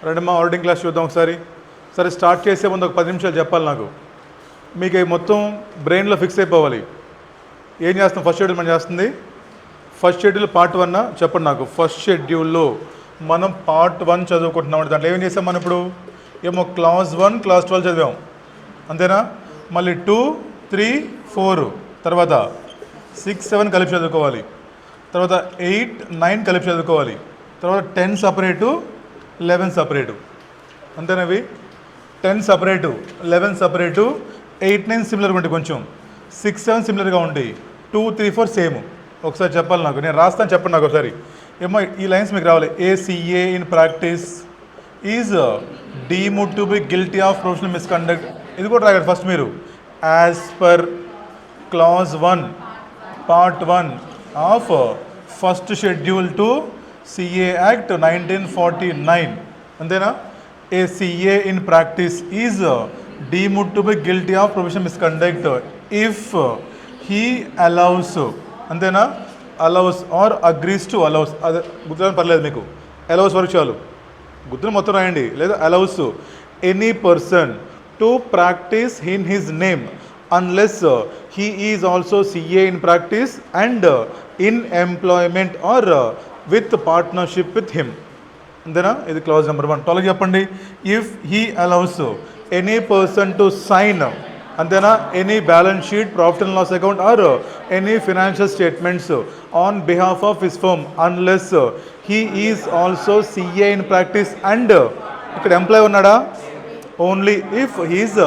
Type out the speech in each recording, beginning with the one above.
రెండమ్మా auditing class చూద్దాం ఒకసారి. సరే స్టార్ట్ చేసే ముందు ఒక 10 నిమిషాలు చెప్పాలి నాకు. మీకు మొత్తం బ్రెయిన్లో ఫిక్స్ అయిపోవాలి. ఏం చేస్తాం? ఫస్ట్ షెడ్యూల్ మనం చేస్తుంది. ఫస్ట్ షెడ్యూల్ పార్ట్ 1 చెప్పండి నాకు. ఫస్ట్ షెడ్యూల్లో మనం పార్ట్ 1 చదువుకుంటున్నాం. దాంట్లో ఏం చేసాం మనం ఇప్పుడు? ఏమో క్లాస్ 1 క్లాస్ 12 చదివాం అంతేనా? మళ్ళీ 2, 3, 4 తర్వాత 6, 7 కలిపి చదువుకోవాలి. తర్వాత 8, 9 కలిపి చదువుకోవాలి. తర్వాత 10 సపరేటు, 11 సపరేటు అంతేనవి. 10 సపరేటు, 11 సపరేటు, 8, 9 సిమిలర్గా ఉంటాయి, కొంచెం 6, 7 సిమిలర్గా ఉంటాయి, 2, 3, 4 సేమ్. ఒకసారి చెప్పాలి నాకు, నేను రాస్తాను చెప్పండి నాకు ఒకసారి. ఏమో ఈ లైన్స్ మీకు రావాలి. ACA in practice is deemed to be guilty of professional misconduct. ఇది కూడా రాయాలి ఫస్ట్ మీరు. As per clause 1 part 1 of first schedule to CA Act 1949 అంతేనా? ACA in practice is deemed to be guilty of professional misconduct if he allows అంతేనా? allows or agrees to allows. అది గుర్తురాని పర్లేదు మీకు, allows వరకు చాలు, గుర్తుని మొత్తం రాయండి. లేదా allows any person to practice in his name unless he is also CA in practice and in employment or with partnership with him అంతేనా? ఇది క్లాజ్ నెంబర్ 1. 12 చెప్పండి. If he allows any person to sign అంతేనా any balance sheet, profit and loss account or any financial statements on behalf of his firm unless he is also CA in practice and ఇక్కడ employ ఉన్నాడా? Only if he's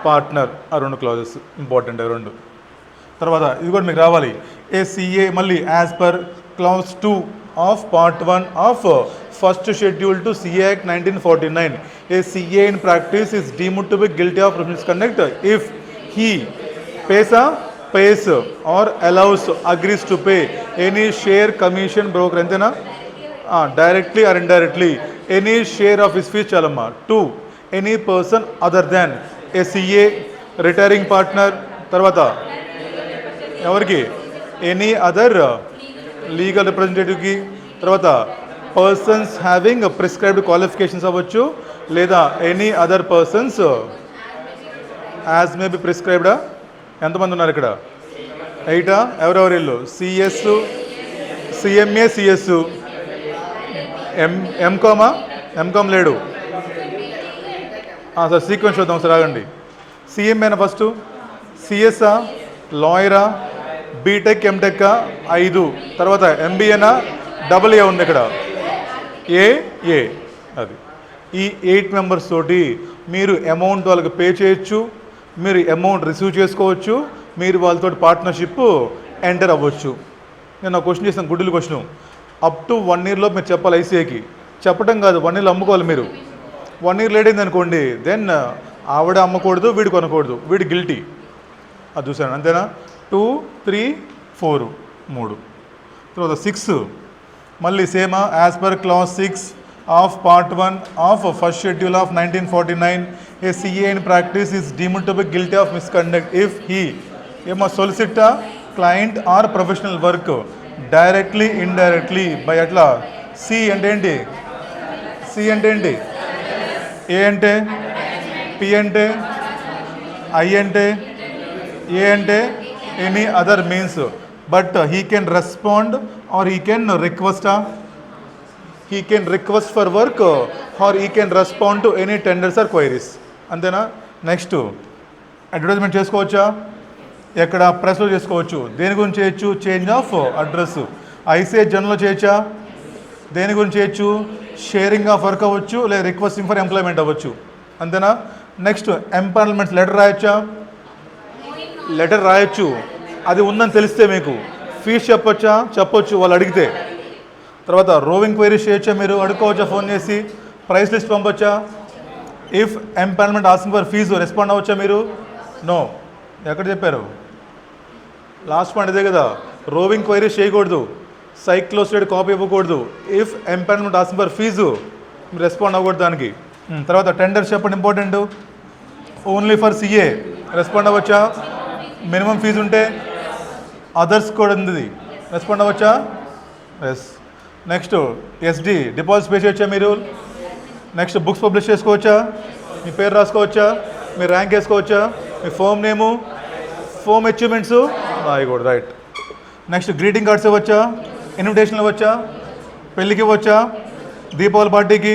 partner. ఆ 2 clauses important, 2. తర్వాత ఇది కూడా మీకు రావాలి. ACA మళ్ళీ as per clause 2 of part 1 of first schedule to CA Act 1949 a CA in practice is deemed to be guilty of professional misconduct if he pays or allows agrees to pay any share, commission, broker అంతేనా? directly or indirectly any share of his fees చాలమ్మా to any person other than a CA retiring partner. తర్వాత ఎవరికి? Any other legal రిప్రజెంటేటివ్కి. తర్వాత persons having prescribed qualifications అవ్వచ్చు, లేదా any other persons as may be ప్రిస్క్రైబ్డా. ఎంతమంది ఉన్నారు ఇక్కడ? 8. ఎవరెవరు ఇల్లు? CS, CMA, CS, ఎంకామ్ లేడు. సార్ సీక్వెన్స్ చూద్దాం సార్, ఆగండి. CMAనా ఫస్ట్? CSా? లాయరా? BTech, MTech 5. తర్వాత MBAనా? AA ఉంది ఇక్కడ, ఏ అది. ఈ 8 మెంబర్స్ తోటి మీరు అమౌంట్ వాళ్ళకి పే చేయొచ్చు, మీరు అమౌంట్ రిసీవ్ చేసుకోవచ్చు, మీరు వాళ్ళతో పార్ట్నర్షిప్ ఎంటర్ అవ్వచ్చు. నేను ఒక క్వశ్చన్ చేస్తాను, గుడ్డిల్ క్వశ్చన్. అప్ టు 1 ఇయర్లో మీరు చెప్పాలి ICAకి. చెప్పడం కాదు, 1 ఇయర్లో అమ్ముకోవాలి మీరు. 1 ఇయర్ లేట్ అయింది అనుకోండి, దెన్ ఆవిడ అమ్మకూడదు, వీడు కొనకూడదు, వీడు గిల్టీ. అది చూసాను అంతేనా? 2, 3, 4 3. తర్వాత 6 మళ్ళీ సేమా. As per clause 6 of part 1 of first schedule of 1949 a CA in practice is deemed to be guilty of misconduct if he ఏమో solicit client or professional work directly, indirectly by అట్లా. C అంటే ఏంటి? C అంటే ఏంటి? A అంటే? P అంటే? I అంటే? A అంటే? Any other means. But he can respond or he can request. He can request for work or he can respond to any tenders or queries అంతేనా? Next advertisement చేసుకోవచ్చా? ఎక్కడ? ప్రెస్లో చేసుకోవచ్చు. దేని గురించి చేయొచ్చు? Change of address. ICA జర్నల్లో చేయొచ్చా? దేని గురించి చేయొచ్చు? షేరింగ్ ఆఫ్ వర్క్ అవ్వచ్చు, లేదా రిక్వెస్టింగ్ ఫర్ ఎంప్లాయ్మెంట్ అవ్వచ్చు అంతేనా? నెక్స్ట్ ఎంపానల్మెంట్స్ లెటర్ రాయొచ్చా? లెటర్ రాయొచ్చు, అది ఉందని తెలిస్తే మీకు. ఫీజ్ చెప్పొచ్చా? చెప్పొచ్చు వాళ్ళు అడిగితే. తర్వాత రోవింగ్ క్వైరీస్ చేయొచ్చా? మీరు అడుక్కోవచ్చా ఫోన్ చేసి? ప్రైస్ లిస్ట్ పంపొచ్చా? If empanelment asking for fee respond అవ్వచ్చా మీరు? నో. ఎక్కడ చెప్పారు? లాస్ట్ పాయింట్ ఇదే కదా. రోవింగ్ క్వైరీస్ చేయకూడదు, సైక్లోస్టేట్ కాపీ ఇవ్వకూడదు. If empanelment asking for fee మీరు రెస్పాండ్ అవ్వకూడదు దానికి. తర్వాత టెండర్స్ చెప్పండి, important. Only for CA respond అవ్వచ్చా? మినిమం ఫీజు ఉంటే. అదర్స్ కూడా ఉంది, రెస్పాండ్ అవ్వచ్చా? Yes. Next SD deposit pay చేయొచ్చా మీరు? నెక్స్ట్ బుక్స్ పబ్లిష్ చేసుకోవచ్చా, మీ పేరు రాసుకోవచ్చా, మీ ర్యాంక్ వేసుకోవచ్చా, మీ ఫోమ్ నేము, ఫోమ్ అచీవ్మెంట్స్ రాయకూడదు, రైట్. నెక్స్ట్ గ్రీటింగ్ కార్డ్స్ ఇవ్వచ్చా, ఇన్విటేషన్లు ఇవ్వచ్చా, పెళ్ళికి ఇవ్వచ్చా, దీపావళి పార్టీకి,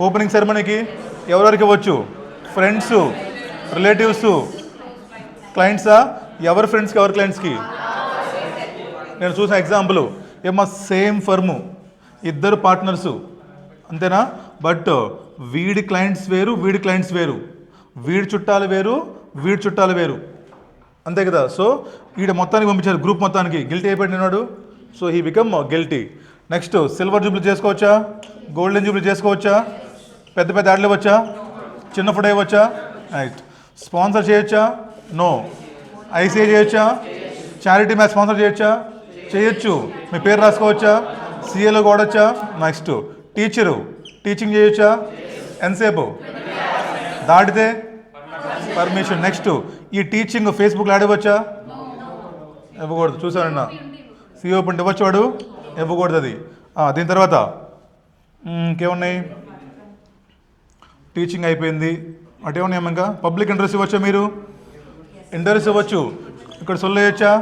ఓపెనింగ్ సెరమనీకి ఎవరెవరికి ఇవ్వచ్చు, ఫ్రెండ్స్, రిలేటివ్స్, క్లయింట్సా, ఎవరి ఫ్రెండ్స్కి ఎవరి క్లయింట్స్కి. నేను చూసిన ఎగ్జాంపుల్ ఏమో సేమ్ ఫర్ము, ఇద్దరు పార్ట్నర్సు అంతేనా, బట్ వీడి క్లయింట్స్ వేరు, వీడి క్లయింట్స్ వేరు, వీడి చుట్టాలు వేరు, వీడి చుట్టాలు వేరు, అంతే కదా. సో వీడు మొత్తానికి పంపించారు, గ్రూప్ మొత్తానికి గిల్టీ అయిపోయినాడు, so he become guilty. Next silver jubilee చేసుకోవచ్చా, గోల్డెన్ జూబ్లీ చేసుకోవచ్చా, పెద్ద పెద్ద యాడ్లు ఇవ్వచ్చా, చిన్న ఫుడ్ ఇవ్వచ్చా, రైట్. స్పాన్సర్ చేయొచ్చా, నో. ఐసీఐ చేయొచ్చా, చారిటీ మ్యాచ్ స్పాన్సర్ చేయొచ్చా, చేయొచ్చు, మీ పేరు రాసుకోవచ్చా, సీఏలో కొడచ్చా. నెక్స్ట్ టీచరు, టీచింగ్ చేయొచ్చా, ఎంతసేపు దాటితే పర్మిషన్. నెక్స్ట్ ఈ టీచింగ్ ఫేస్బుక్లో ఆడవచ్చా, ఇవ్వకూడదు, చూసానన్నా సీఓ పంట ఇవ్వచ్చు వాడు, ఇవ్వకూడదు అది. దీని తర్వాత ఇంకేమున్నాయి, టీచింగ్ అయిపోయింది, అటేమున్నాయి ఇంకా పబ్లిక్ ఇంటర్వ్యూస్ ఇవ్వచ్చా, మీరు ఇంటర్వ్యూస్ ఇవ్వచ్చు, ఇక్కడ సొల్లేయచ్చా,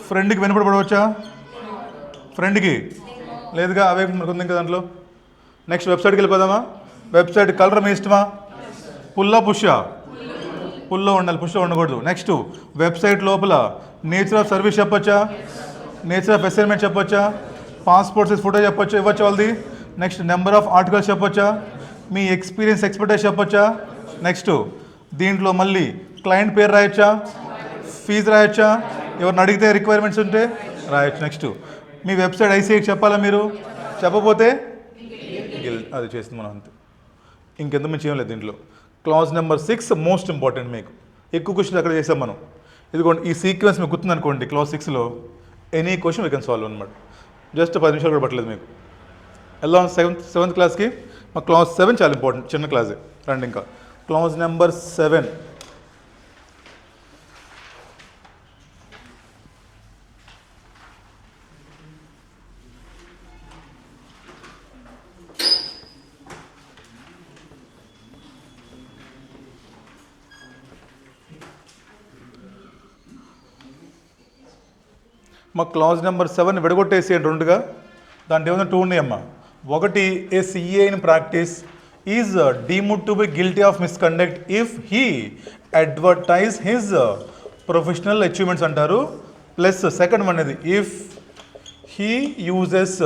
ఫ్రెండ్కి వెనుపడవచ్చా, ఫ్రెండ్కి లేదుగా, అవే ఉంది ఇంకా దాంట్లో. నెక్స్ట్ వెబ్సైట్కి వెళ్ళిపోదామా, వెబ్సైట్ కలర్ మీ ఇష్టమా, పుల్లా పుషా, పుల్లో ఉండాలి, పుష్లో ఉండకూడదు. నెక్స్ట్ వెబ్సైట్ లోపల నేచర్ ఆఫ్ సర్వీస్ చెప్పొచ్చా, నేచర్ ఆఫ్ అసైన్మెంట్ చెప్పొచ్చా, పాస్పోర్ట్ సైజ్ ఫోటో చెప్పొచ్చా, ఇవ్వచ్చు వాళ్ళది. నెక్స్ట్ నెంబర్ ఆఫ్ ఆర్టికల్స్ చెప్పొచ్చా, మీ ఎక్స్పీరియన్స్ ఎక్స్పర్టైజ్ చెప్పొచ్చా. నెక్స్ట్ దీంట్లో మళ్ళీ క్లయింట్ పేరు రాయొచ్చా, ఫీజు రాయొచ్చా, ఎవరిని అడిగితే రిక్వైర్మెంట్స్ ఉంటే రాయొచ్చు. నెక్స్ట్ మీ వెబ్సైట్ ఐసీఐకి చెప్పాలా, మీరు చెప్పకపోతే అది చేస్తుంది మనం అంతే, ఇంకెంత మంచి ఏం లేదు దీంట్లో. క్లాజ్ నెంబర్ 6 మోస్ట్ ఇంపార్టెంట్, మీకు ఎక్కువ క్వశ్చన్స్ అక్కడ చేసాం మనం. ఇదిగోండి ఈ సీక్వెన్స్ మీకు గుర్తుందనుకోండి, క్లాజ్ 6లో any question we can solve అనమాట, జస్ట్ 10 నిమిషాలు కూడా పట్టలేదు మీకు. వెళ్దాం సెవెంత్ క్లాస్కి. మా క్లాజ్ 7 చాలా ఇంపార్టెంట్, చిన్న క్లాజే, రండి. ఇంకా క్లాజ్ నెంబర్ 7, మా క్లాజ్ నెంబర్ 7 విడగొట్టేసి అంటే రెండుగా, దాంట్లో ఏమైనా 2 ఉన్నాయమ్మా. ఒకటి, a CA in practice is deemed to be guilty of misconduct if he advertise his professional achievements అంటారు. ప్లస్ సెకండ్ వన్ అనేది if he uses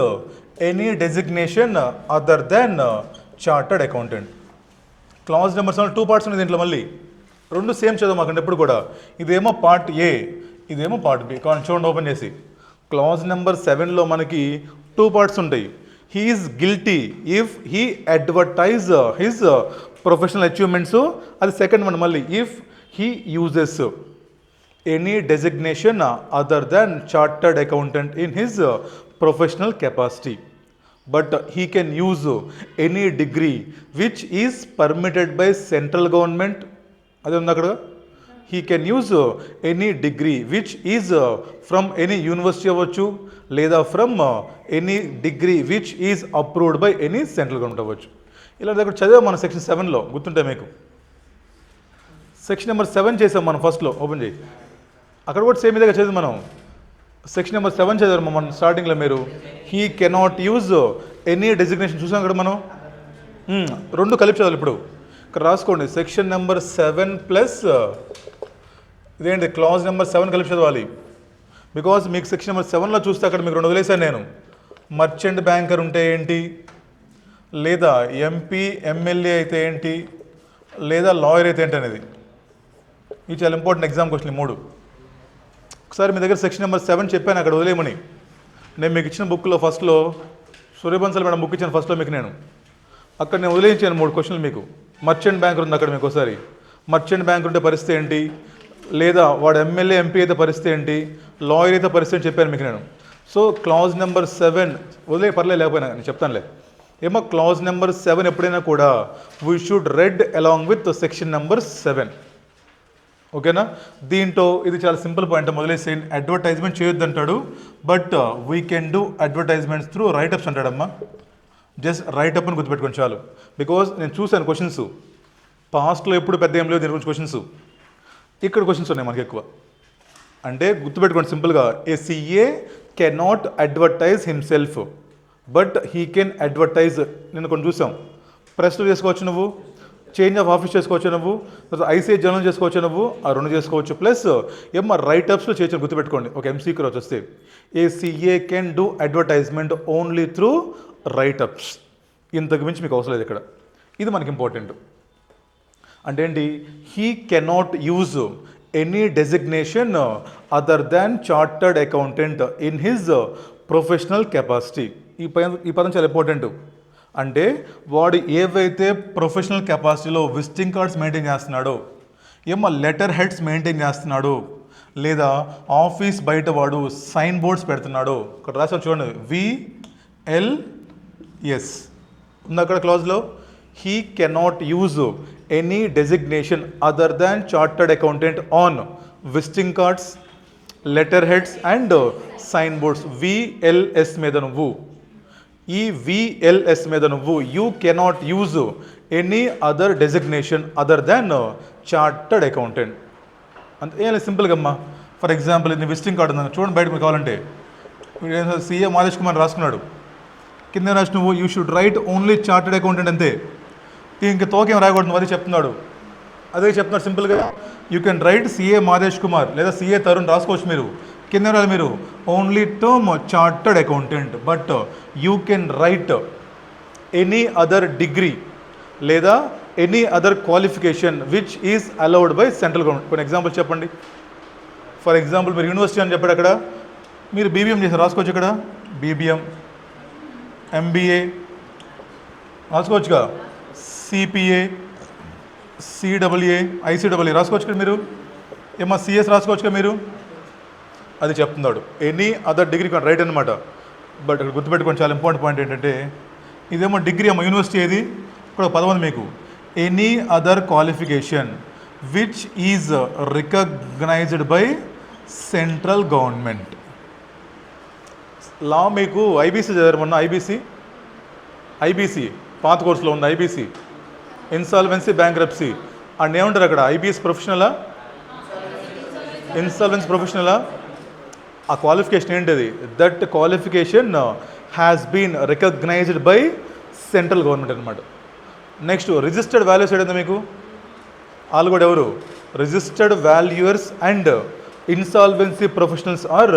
any designation other then chartered accountant. Clause number 7 2 parts ఉన్నాయి దీంట్లో, మళ్ళీ రెండు same చదువు మాకండి ఎప్పుడు కూడా. ఇదేమో పార్ట్ ఏ, ఇదేమో పార్ట్ బి. చూడండి ఓపెన్ చేసి, క్లాజ్ నెంబర్ 7లో మనకి 2 పార్ట్స్ ఉంటాయి. He is guilty if he advertise his professional achievements, అది సెకండ్ వన్. మళ్ళీ if he uses any designation other than chartered accountant in his professional capacity, but he can use any degree which is permitted by central government. అదే ఉంది అక్కడ. He can use any degree which is from any university అవ్వచ్చు, లేదా from any degree which is approved by any central government అవ్వచ్చు. ఇలా దగ్గర చదివాం మనం సెక్షన్ 7లో, గుర్తుంటాయి మీకు. సెక్షన్ నెంబర్ 7 చేసాం మనం ఫస్ట్లో, ఓపెన్ చేయి. అక్కడ కూడా సేమ్ ఇదిగా చదివి మనం. సెక్షన్ నెంబర్ 7 చదివారు మనం స్టార్టింగ్లో మీరు. He cannot use any designation చూసాం అక్కడ మనం. రెండు కలిపి చదవాలి ఇప్పుడు. ఇక్కడ రాసుకోండి, సెక్షన్ నెంబర్ 7 ప్లస్ ఇదేంటి క్లాజ్ నెంబర్ 7 కలిపి చదవాలి. బికాజ్ మీకు సెక్షన్ నెంబర్ 7లో చూస్తే అక్కడ మీకు 2 వదిలేసాను నేను. మర్చెంట్ బ్యాంకర్ ఉంటే ఏంటి, లేదా ఎంపీ ఎమ్మెల్యే అయితే ఏంటి, లేదా లాయర్ అయితే ఏంటి అనేది. ఇది చాలా ఇంపార్టెంట్ ఎగ్జామ్ క్వశ్చన్ 3. ఒకసారి మీ దగ్గర సెక్షన్ నెంబర్ 7 చెప్పాను అక్కడ వదిలేయమని. నేను మీకు ఇచ్చిన బుక్లో ఫస్ట్లో సూర్యబన్సల్ మేడం బుక్ ఇచ్చాను ఫస్ట్లో మీకు నేను. అక్కడ నేను వదిలేయించాను 3 క్వశ్చన్లు మీకు. మర్చెంట్ బ్యాంకర్ ఉంది అక్కడ మీకు ఒకసారి. మర్చెంట్ బ్యాంకర్ ఉంటే పరిస్థితి ఏంటి, లేదా వాడు ఎమ్మెల్యే ఎంపీ అయితే పరిస్థితి ఏంటి, లాయర్ అయితే పరిస్థితి అని చెప్పాను మీకు నేను. సో క్లాజ్ నెంబర్ 7 వదిలే పర్లేదు, లేకపోయినా నేను చెప్తానులే. ఏమో క్లాజ్ నెంబర్ 7 ఎప్పుడైనా కూడా we should red along with section number 7. ఓకేనా. దీంట్లో ఇది చాలా సింపుల్ పాయింట్, మొదలేసి అడ్వర్టైజ్మెంట్ చేయొద్దు అంటాడు, but we can do advertisements through write ups అంటాడమ్మా. జస్ట్ రైట్ అప్ అని గుర్తుపెట్టుకోండి చాలు. బికాజ్ నేను చూశాను క్వశ్చన్స్, పాస్ట్లో ఎప్పుడు పెద్ద ఏం లేవు దీని గురించి క్వశ్చన్స్, ఇక్కడ క్వశ్చన్స్ ఉన్నాయి మనకి ఎక్కువ. అంటే గుర్తుపెట్టుకోండి సింపుల్గా, a CA cannot advertise himself but he can advertise. నేను కొన్ని చూసాం, ప్రెస్లో చేసుకోవచ్చు నువ్వు, చేంజ్ ఆఫ్ ఆఫీస్ చేసుకోవచ్చు నువ్వు, ఐసీఐ జర్నల్ చేసుకోవచ్చు నువ్వు, ఆ రెండు చేసుకోవచ్చు. ప్లస్ ఏమో రైటప్స్లో చేయొచ్చు గుర్తుపెట్టుకోండి. ఒక ఎంసీక్యూ రోజు వస్తే a CA can do advertisement only through write ups. ఇంతకు మించి మీకు అవసరం లేదు ఇక్కడ. ఇది మనకి ఇంపార్టెంట్. అంటే ఏంటి, he cannot use any designation other than chartered accountant in his professional capacity. ఈ పదం చాలా ఇంపార్టెంట్. అంటే వాడు ఏవైతే ప్రొఫెషనల్ కెపాసిటీలో విజిటింగ్ కార్డ్స్ మెయింటైన్ చేస్తున్నాడో, ఏమో లెటర్ హెడ్స్ మెయింటైన్ చేస్తున్నాడో, లేదా ఆఫీస్ బయట వాడు సైన్ బోర్డ్స్ పెడుతున్నాడో, ఇక్కడ రాసాను చూడండి, VLS ఉంది అక్కడ క్లాజ్లో. He cannot use any designation other than chartered accountant on visiting cards, letter heads and sign boards. VLS మీద నువ్వు, ఈ VLS మీద నువ్వు you cannot use any other designation other than chartered accountant. అంతే, ఏం లేదు సింపుల్గా అమ్మా. ఫర్ ఎగ్జాంపుల్ ఇది విజిటింగ్ కార్డు ఉందని చూడండి, బయట మీకు కావాలంటే CA మాదేష్ కుమార్ రాసుకున్నాడు, కింద రాసి నువ్వు you should write only chartered accountant అంతే, ఇంక తోకేం రాయకూడదు మరి చెప్తున్నాడు. అదే చెప్తున్నాడు సింపుల్గా, you can write CA Madesh Kumar లేదా CA తరుణ్ రాసుకోవచ్చు మీరు, కింద రాదు మీరు only term chartered accountant, but you can write any other degree లేదా any other qualification which is allowed by central government. కొన్ని ఎగ్జాంపుల్ చెప్పండి. ఫర్ ఎగ్జాంపుల్ మీరు యూనివర్సిటీ అని చెప్పాడు, అక్కడ మీరు BBM చేసి రాసుకోవచ్చు, ఇక్కడ BBM, MBA రాసుకోవచ్చుగా, CPA, CAA, ICAA రాసుకోవచ్చు కదా మీరు, ఏమో CS రాసుకోవచ్చు కదా మీరు. అది చెప్తున్నాడు, ఎనీ అదర్ డిగ్రీ కానీ రైట్ అనమాట. బట్ ఇక్కడ గుర్తుపెట్టుకోండి చాలా ఇంపార్టెంట్ పాయింట్ ఏంటంటే, ఇదేమో డిగ్రీ అమ్మో యూనివర్సిటీ ఏది, ఇక్కడ పదం ఉంది మీకు, any other qualification which is recognised by central government. Law మీకు IBC చదివారు మొన్న, IBC పాత కోర్సులో ఉంది, IBC ఇన్సాల్వెన్సీ బ్యాంక్రప్సీ అండ్ ఏమంటారు అక్కడ, IBS ప్రొఫెషనలా, ఇన్సాల్వెన్సీ ప్రొఫెషనలా, ఆ క్వాలిఫికేషన్ ఏంటిది, that qualification has been recognised by central government అనమాట. నెక్స్ట్ రిజిస్టర్డ్ వాల్యూస్ ఏంటంటే మీకు, వాళ్ళు కూడా ఎవరు, registered valuers and insolvency professionals are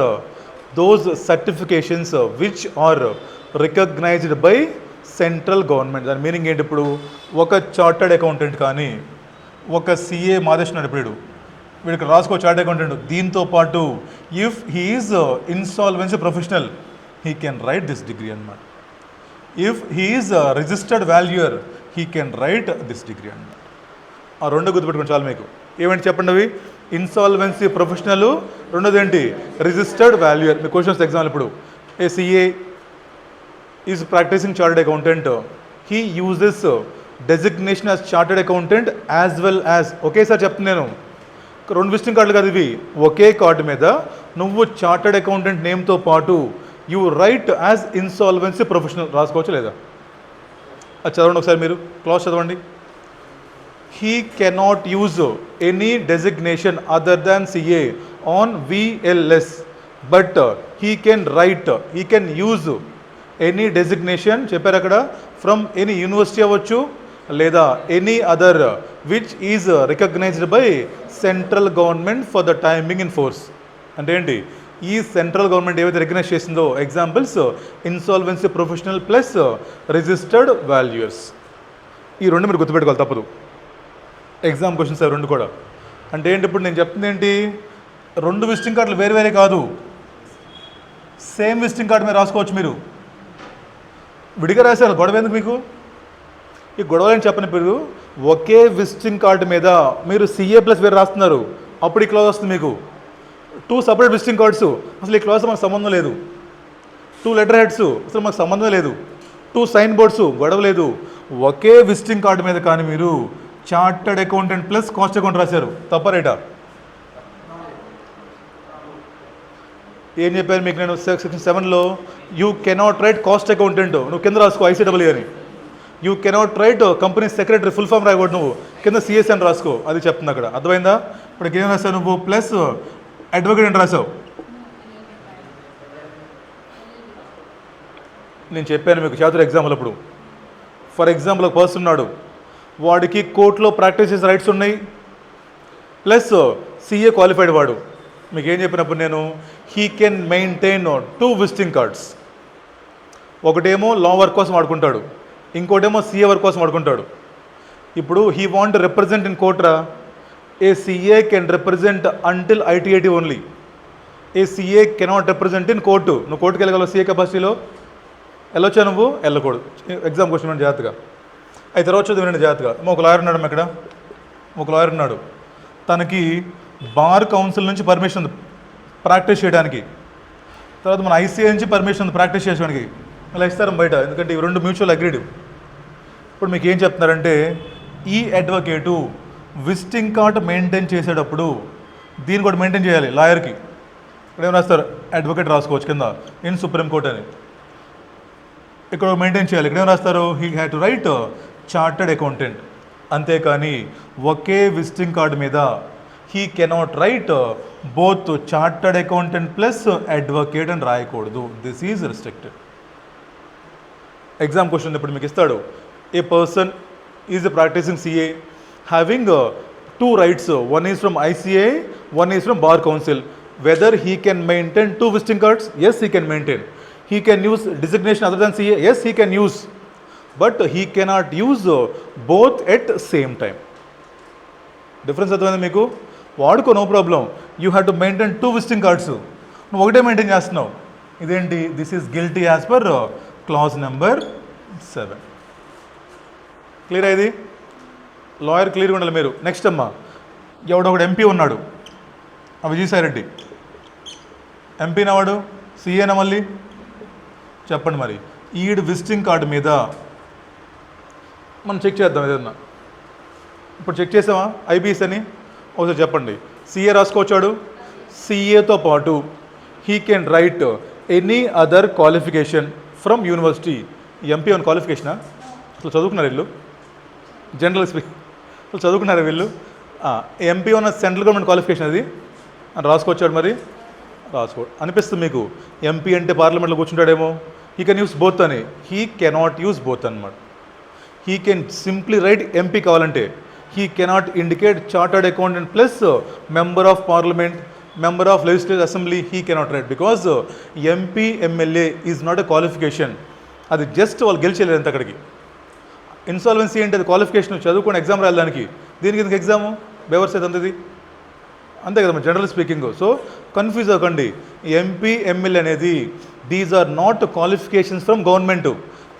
those certifications which are recognised by central government. దాని మీనింగ్ ఏంటి, ఇప్పుడు ఒక చార్టర్డ్ అకౌంటెంట్ కానీ ఒక CA మాదేశ్ ఇప్పుడు వీడికి రాసుకో చార్టర్డ్ అకౌంటెంట్, దీంతో పాటు if he is insolvency professional he can write this degree అనమాట. If he is registered valuer he can write this degree అనమాట. ఆ రెండు గుర్తుపెట్టుకోండి చాలు మీకు. ఏమంటే చెప్పండి అవి, ఇన్సాల్వెన్సీ ప్రొఫెషనల్, రెండోది ఏంటి, రిజిస్టర్డ్ వాల్యూయర్. మీ క్వశ్చన్స్ ఎగ్జాంపుల్ ఇప్పుడు, a CA is practising chartered accountant, he uses designation as chartered accountant as well as, ఒకేసారి చెప్తున్నాను నేను, రెండు విజిటింగ్ కార్డులు కాదు ఇవి, ఒకే కార్డు మీద నువ్వు చార్టర్డ్ అకౌంటెంట్ నేమ్తో పాటు you write as insolvency professional రాసుకోవచ్చు లేదా. అది చదవండి ఒకసారి మీరు, క్లాస్ చదవండి. He cannot use any designation other than CA on VLS but he can use any designation చెప్పారు అక్కడ, ఫ్రమ్ ఎనీ యూనివర్సిటీ అవ్వచ్చు లేదా any other which is recognised by central government for the timing in force. అంటే ఏంటి, ఈ central government ఏవైతే recognise చేసిందో, examples insolvency professional plus registered valuers. ఈ రెండు మీరు గుర్తుపెట్టుకోవాలి తప్పదు, ఎగ్జామ్ క్వశ్చన్స్ అవి రెండు కూడా. అంటే ఏంటి, ఇప్పుడు నేను చెప్తుంది ఏంటి, రెండు విజిటింగ్ కార్డులు వేరే వేరే కాదు, సేమ్ విజిటింగ్ కార్డు మీద రాసుకోవచ్చు మీరు. విడిగా రాశారు, గొడవ ఎందుకు మీకు, ఈ గొడవలని చెప్పని మీరు ఒకే విజిటింగ్ కార్డు మీద మీరు CA ప్లస్ వేరే రాస్తున్నారు, అప్పుడు ఈ క్లాస్ వస్తుంది మీకు. 2 సపరేట్ విజిటింగ్ కార్డ్స్, అసలు ఈ క్లాస్ మాకు సంబంధం లేదు. 2 లెటర్ హెడ్స్, అసలు మాకు సంబంధం లేదు. 2 సైన్ బోర్డ్స్, గొడవ లేదు. ఒకే విజిటింగ్ కార్డు మీద కానీ మీరు chartered accountant plus cost account రాశారు, తప్ప రైటా? ఏం చెప్పాను మీకు నేను సెక్షన్ 7లో you cannot write cost accountant, నువ్వు కింద రాసుకో ఐసీడబ్ల్యూ అని. You cannot write company secretary full form రాయకూడదు, నువ్వు కింద సిఎస్ అని రాసుకో, అది చెప్తుంది అక్కడ. అర్థమైందా? ఇప్పుడు ఏం రాసావు నువ్వు, ప్లస్ అడ్వకేట్ అని రాసావు. నేను చెప్పాను మీకు చేతుల ఎగ్జాంపుల్ అప్పుడు. ఫర్ ఎగ్జాంపుల్ ఒక పర్సన్ ఉన్నాడు, వాడికి కోర్టులో ప్రాక్టీస్ చేసే రైట్స్ ఉన్నాయి, ప్లస్ సిఏ క్వాలిఫైడ్ వాడు. మీకు ఏం చెప్పినప్పుడు నేను, he can maintain 2 visiting cards. ఒకటేమో లా వర్క్ కోసం వాడుకుంటాడు, ఇంకోటేమో సిఏ వర్క్ కోసం వాడుకుంటాడు. ఇప్పుడు హీ వాంట్ రిప్రజెంట్ ఇన్ కోర్ట్రా, a CA can represent until ITAT only. A CA cannot represent in court. నువ్వు కోర్టుకి వెళ్ళగలవు సిఏ కెపాసిటీలో? వెళ్ళొచ్చా నువ్వు? వెళ్ళకూడదు. ఎగ్జామ్ క్వశ్చన్ వినండి జాగ్రత్తగా. అయితే తర్వాత చదువు వినండి జాగ్రత్తగా. ఒక లాయర్ ఉన్నాడు ఇక్కడ, ఒక లాయర్ ఉన్నాడు, తనకి బార్ కౌన్సిల్ నుంచి పర్మిషన్ ఉంది ప్రాక్టీస్ చేయడానికి, తర్వాత మన ఐసీఐ నుంచి పర్మిషన్ ఉంది ప్రాక్టీస్ చేయడానికి. అలా ఇస్తారు బయట, ఎందుకంటే ఇవి 2 మ్యూచువల్ అగ్రీడ్. ఇప్పుడు మీకు ఏం చెప్తున్నారంటే, ఈ అడ్వకేటు విజిటింగ్ కార్డ్ మెయింటైన్ చేసేటప్పుడు దీన్ని కూడా మెయింటైన్ చేయాలి లాయర్కి. ఇక్కడ ఏం రాస్తారు, అడ్వకేట్ రాసుకోవచ్చు కింద, ఇన్ సుప్రీంకోర్ట్ అని. ఇక్కడ మెయింటైన్ చేయాలి. ఇక్కడ ఏం రాస్తారు, he had to write chartered accountant. అంతేకాని ఒకే విజిటింగ్ కార్డు మీద he cannot write both chartered accountant plus advocate అని రాయకూడదు. This is restricted. Exam question ఇప్పుడు మీకు ఇస్తాడు, a person is practising CA having 2 rights, one is from ICAI, one is from bar council, whether he can maintain 2 visiting cards? Yes, he can maintain. He can use designation other than CA? Yes, he can use. But he cannot use both at same time. Difference అర్థమైంది మీకు? వాడుకో, no problem. You have to maintain 2 visiting cards, నువ్వు ఒకటే maintain చేస్తున్నావు. ఇదేంటి? This is guilty as per clause number 7. Clear అయ్యేది? Lawyer క్లియర్గా ఉండాలి మీరు. నెక్స్ట్ అమ్మా, ఎవడో ఒకడు ఎంపీ ఉన్నాడు, విజయసాయి రెడ్డి ఎంపీనా, వాడు సిఏనా? మళ్ళీ చెప్పండి మరి, ఈడు విజిటింగ్ కార్డు మీద మనం చెక్ చేద్దాం ఏదన్నా. ఇప్పుడు చెక్ చేసామా ఐబీఎస్ అని? ఒకసారి చెప్పండి. సిఏ రాసుకోవచ్చాడు, సిఏతో పాటు he can write any other qualification from university. MP అని క్వాలిఫికేషనా? అసలు చదువుకున్నారు వీళ్ళు? జనరల్ స్పీక్ అసలు చదువుకున్నారు వీళ్ళు? ఎంపీ ఉన్న సెంట్రల్ గవర్నమెంట్ క్వాలిఫికేషన్ అది అని రాసుకోవచ్చాడు. మరి రాసుకోడు అనిపిస్తుంది మీకు, ఎంపీ అంటే పార్లమెంట్లో కూర్చుంటాడేమో, హీ కెన్ యూస్ బోత్ అని. హీ కెనాట్ యూస్ బోత్ అనమాట. He can simply write MP కావాలంటే. He cannot indicate chartered accountant plus member of parliament, member of legislative assembly. He cannot write because MP MLA is not a qualification. అది just వాళ్ళు గెలిచేయలేదు అంత అక్కడికి. Insolvency అంటే అది qualification, చదువుకొని exam రాయడానికి. దీనికి ఎందుకు ఎగ్జాము? బేవర్స్ అయితే అంతది అంతే కదా జనరల్ స్పీకింగ్. సో కన్ఫ్యూజ్ అవ్వకండి. ఎంపీ ఎమ్మెల్యే అనేది these are not qualifications from government.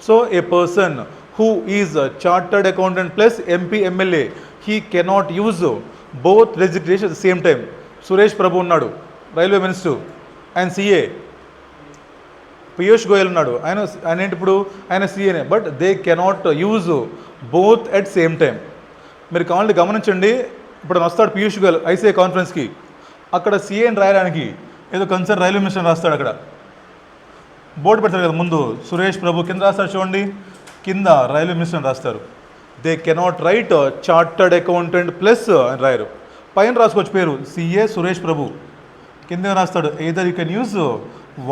So a person who is chartered accountant plus MP MLA, he cannot use both designation at the same time. Suresh Prabhu ఉన్నాడు, railway minister, ఆయన CA. Piyush Goyal ఉన్నాడు, ఆయన ఏంటి ఇప్పుడు, ఆయన సిఏనే. But they cannot use both at same time. మీరు కావాలంటే గమనించండి. ఇప్పుడు వస్తాడు పీయూష్ గోయల్ ఐసీఐ కాన్ఫరెన్స్కి, అక్కడ సిఏని రాయడానికి ఏదో కన్సర్న్ రైల్వే మినిస్టర్ రాస్తాడు. అక్కడ బోర్డు పెడతారు కదా ముందు, సురేష్ ప్రభు కింద రాస్తాడు చూడండి, కింద రైల్వే మినిస్టర్ రాస్తారు. They cannot write chartered accountant plus అని రాయరు. పైన రాసుకోవచ్చు పేరు సిఏ సురేష్ ప్రభు, కింద రాస్తాడు either you can use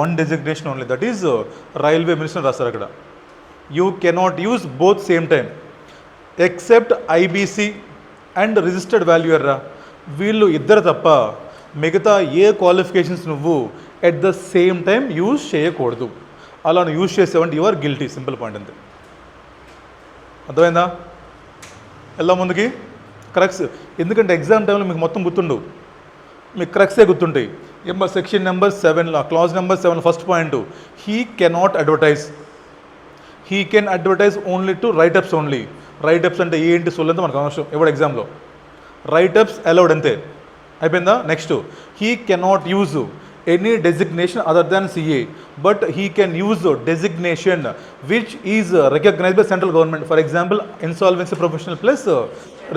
1 designation only, that is railway minister రాస్తారు అక్కడ. You cannot use both same time except IBC and registered valuer రా, వీళ్ళు ఇద్దరు తప్ప మిగతా ఏ క్వాలిఫికేషన్స్ నువ్వు at the same time use చేయకూడదు. అలా నువ్వు యూజ్ చేసావంటే you are guilty. Simple point అంతే. అర్థమైందా? వెళ్దాం ముందుకి. క్రక్స్, ఎందుకంటే ఎగ్జామ్ టైంలో మీకు మొత్తం గుర్తుండవు, మీకు క్రక్సే గుర్తుంటాయి. Section number 7 clause number 7 first point, he cannot advertise. He can advertise only to write-ups only. Write-ups అంటే ఏంటి సొల్లంతా మనకు అవసరం ఎవడు ఎగ్జామ్లో. రైటప్స్ అలౌడ్ అంతే, అయిపోయిందా? Next, he cannot use any designation other than CA, but he can use designation which is recognised by central government. For example insolvency professional plus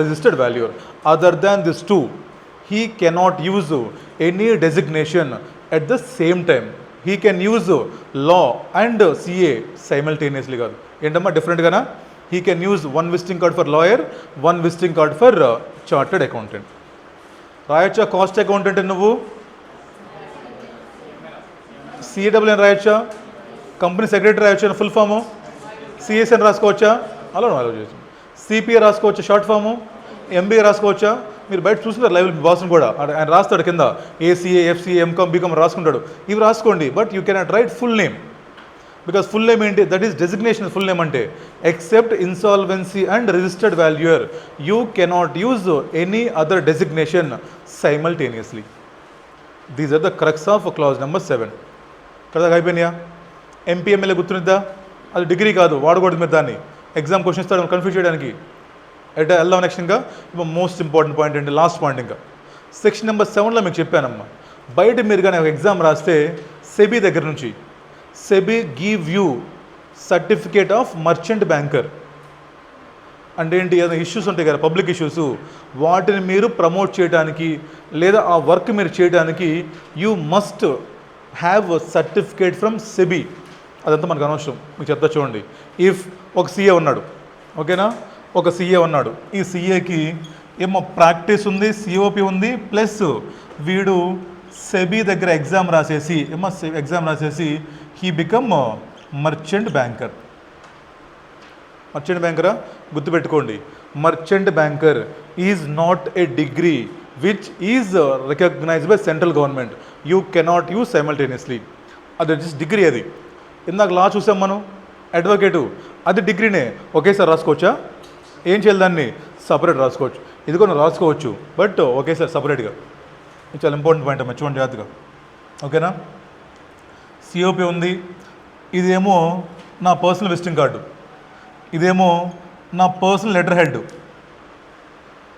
registered valuer. Other than this two, he cannot use any designation at the same time he can use law and CA simultaneously కాదు. ఏంటమ్మా డిఫరెంట్గానా? He can use one visiting card for lawyer, one visiting card for chartered accountant. రాయొచ్చా cost accountant నువ్వు? CAW అని రాయొచ్చా? Company secretary రాయొచ్చా full form? CS అని రాసుకోవచ్చా? అలా ఆలోచించు. సిపిఏ రాసుకోవచ్చా షార్ట్ ఫాము? ఎంబీఏ రాసుకోవచ్చా? మీరు బయట చూస్తున్నారు లైవ్ బాస్ని కూడా, ఆయన రాస్తాడు కింద ఏసీఏ, ఎఫ్సీఏ, ఎంకామ్, బీకామ్ రాసుకుంటాడు. ఇవి రాసుకోండి, but you cannot write full name. Because full name ఏంటి? That is designation. Full name అంటే except insolvency and registered valuer you cannot use any other designation simultaneously. These are the crux of clause number 7. కదా అయిపోయినాయా? ఎంపీఎంఎల్ఏ గుర్తునిద్దా? అది degree కాదు, వాడకూడదు మీరు దాన్ని. Exam question ఇస్తాడు కన్ఫ్యూజ్ చేయడానికి. ఎట్ వెళ్దాం నెక్స్ట్. ఇంకా మోస్ట్ ఇంపార్టెంట్ పాయింట్ ఏంటి? Last point. ఇంకా సెక్షన్ నెంబర్ 7లో మీకు చెప్పానమ్మా, బయట మీరు కానీ ఒక ఎగ్జామ్ రాస్తే సెబీ దగ్గర నుంచి SEBI give you certificate of merchant banker. అంటే ఏంటి? ఏదైనా ఇష్యూస్ ఉంటాయి కదా, పబ్లిక్ ఇష్యూస్, వాటిని మీరు ప్రమోట్ చేయడానికి లేదా ఆ వర్క్ మీరు చేయడానికి you must have certificate from SEBI. అదంతా మనకు అనవసరం, మీకు చెప్తా చూడండి. ఇఫ్ ఒక సీఏ ఉన్నాడు, ఓకేనా, ఒక సీఏ ఉన్నాడు. ఈ సీఏకి ఏమో ప్రాక్టీస్ ఉంది, సిఓపి ఉంది, ప్లస్ వీడు సెబీ దగ్గర ఎగ్జామ్ రాసేసి he become merchant banker. Merchant బ్యాంకరా? గుర్తుపెట్టుకోండి, merchant banker is not a degree which is recognised by central government. You cannot use simultaneously. అది జస్ట్ డిగ్రీ. అది ఇందాక లా చూసాం మనం, అడ్వకేటు, అది డిగ్రీనే. ఒకేసారి రాసుకోవచ్చా? ఏం చేయాలి? దాన్ని సపరేట్ రాసుకోవచ్చు. ఇది కూడా రాసుకోవచ్చు, బట్ ఒకేసారి సపరేట్గా. ఇది చాలా ఇంపార్టెంట్ పాయింట్ అమ్మా, చూడండి జాగ్రత్తగా, ఓకేనా. సిఓపి ఉంది, ఇదేమో నా పర్సనల్ విజిటింగ్ కార్డు, ఇదేమో నా పర్సనల్ లెటర్ హెడ్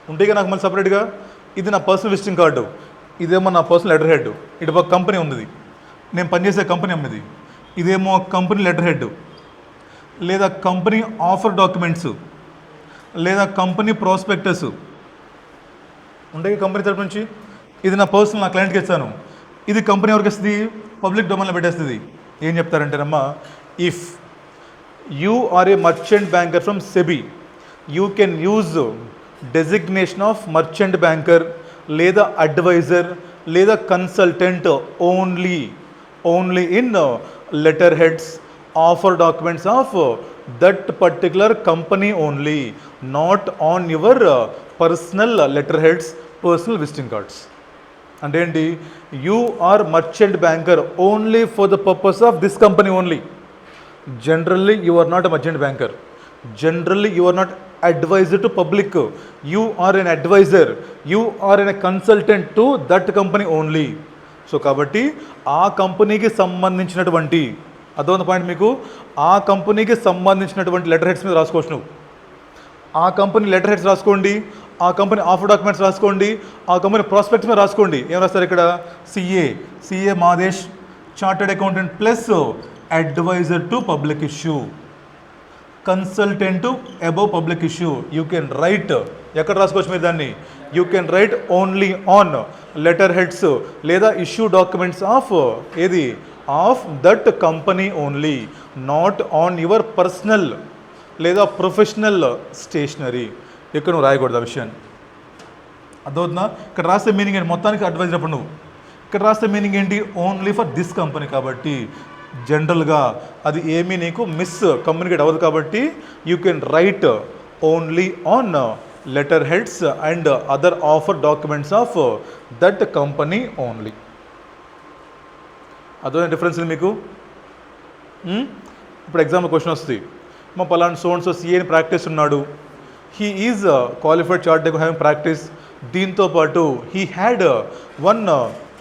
ఉంటాయిగా నాకు మళ్ళీ సపరేట్గా. ఇది నా పర్సనల్ విజిటింగ్ కార్డు, ఇదేమో నా పర్సనల్ లెటర్ హెడ్. ఇటు ఒక కంపెనీ ఉంది, నేను పనిచేసే కంపెనీ ఉన్నది. ఇదేమో కంపెనీ లెటర్ హెడ్, లేదా కంపెనీ ఆఫర్ డాక్యుమెంట్స్, లేదా కంపెనీ ప్రాస్పెక్టస్ ఉంటాయి కంపెనీ తరపు నుంచి. ఇది నా పర్సనల్, నా క్లయింట్కి ఇస్తాను. ఇది కంపెనీ ఎవరికి ఇస్తుంది? పబ్లిక్ డొమైన్లో పెట్టేస్తుంది. ఏం చెప్తారంటేనమ్మా, if you are a merchant banker from SEBI you can use designation of merchant banker లేదా అడ్వైజర్ లేదా consultant only in letter heads, offer documents of that particular company only, not on your personal letter heads, personal visiting cards. అంటే ఏంటి? You are merchant banker only for the purpose of this company only. Generally you are not a merchant banker. Generally you are not advisor to public. You are an advisor, you are a consultant to that company only. So కాబట్టి ఆ కంపెనీకి సంబంధించినటువంటి, అదొక point మీకు, ఆ కంపెనీకి సంబంధించినటువంటి letter heads మీద రాసుకోవచ్చు. నువ్వు ఆ కంపెనీ లెటర్ హెడ్స్ రాసుకోండి, ఆ కంపెనీ ఆఫర్ డాక్యుమెంట్స్ రాసుకోండి, ఆ కంపెనీ ప్రాస్పెక్ట్స్ మీద రాసుకోండి. ఏం రాస్తారు ఇక్కడ? సిఏ మాదేశ్, chartered accountant plus adviser to public issue, consultant to above public issue. You can write, ఎక్కడ రాసుకోవచ్చు మీరు దాన్ని? You can write only on letter heads లేదా ఇష్యూ డాక్యుమెంట్స్ ఆఫ్ ఏది? Of that company only, not on your personal లేదా professional stationery. ఇక్కడ నువ్వు రాయకూడదు ఆ విషయాన్ని. అర్థమవుతుందా? ఇక్కడ రాస్తే మీనింగ్ ఏంటి? మొత్తానికి అడ్వైజర్ అప్పుడు నువ్వు ఇక్కడ రాస్తే మీనింగ్ ఏంటి? Only for this company. కాబట్టి జనరల్గా అది ఏమీ నీకు కమ్యూనికేట్ అవ్వదు. కాబట్టి you can write only on letter heads and other offer documents of that company only. అదే డిఫరెన్స్ ఉంది మీకు. ఇప్పుడు ఎగ్జామ్ క్వశ్చన్ వస్తుంది, మా పలానా సో సిఏని ప్రాక్టీస్ ఉన్నాడు, he is qualified chart having practice, దీంతో పాటు హీ హ్యాడ్ వన్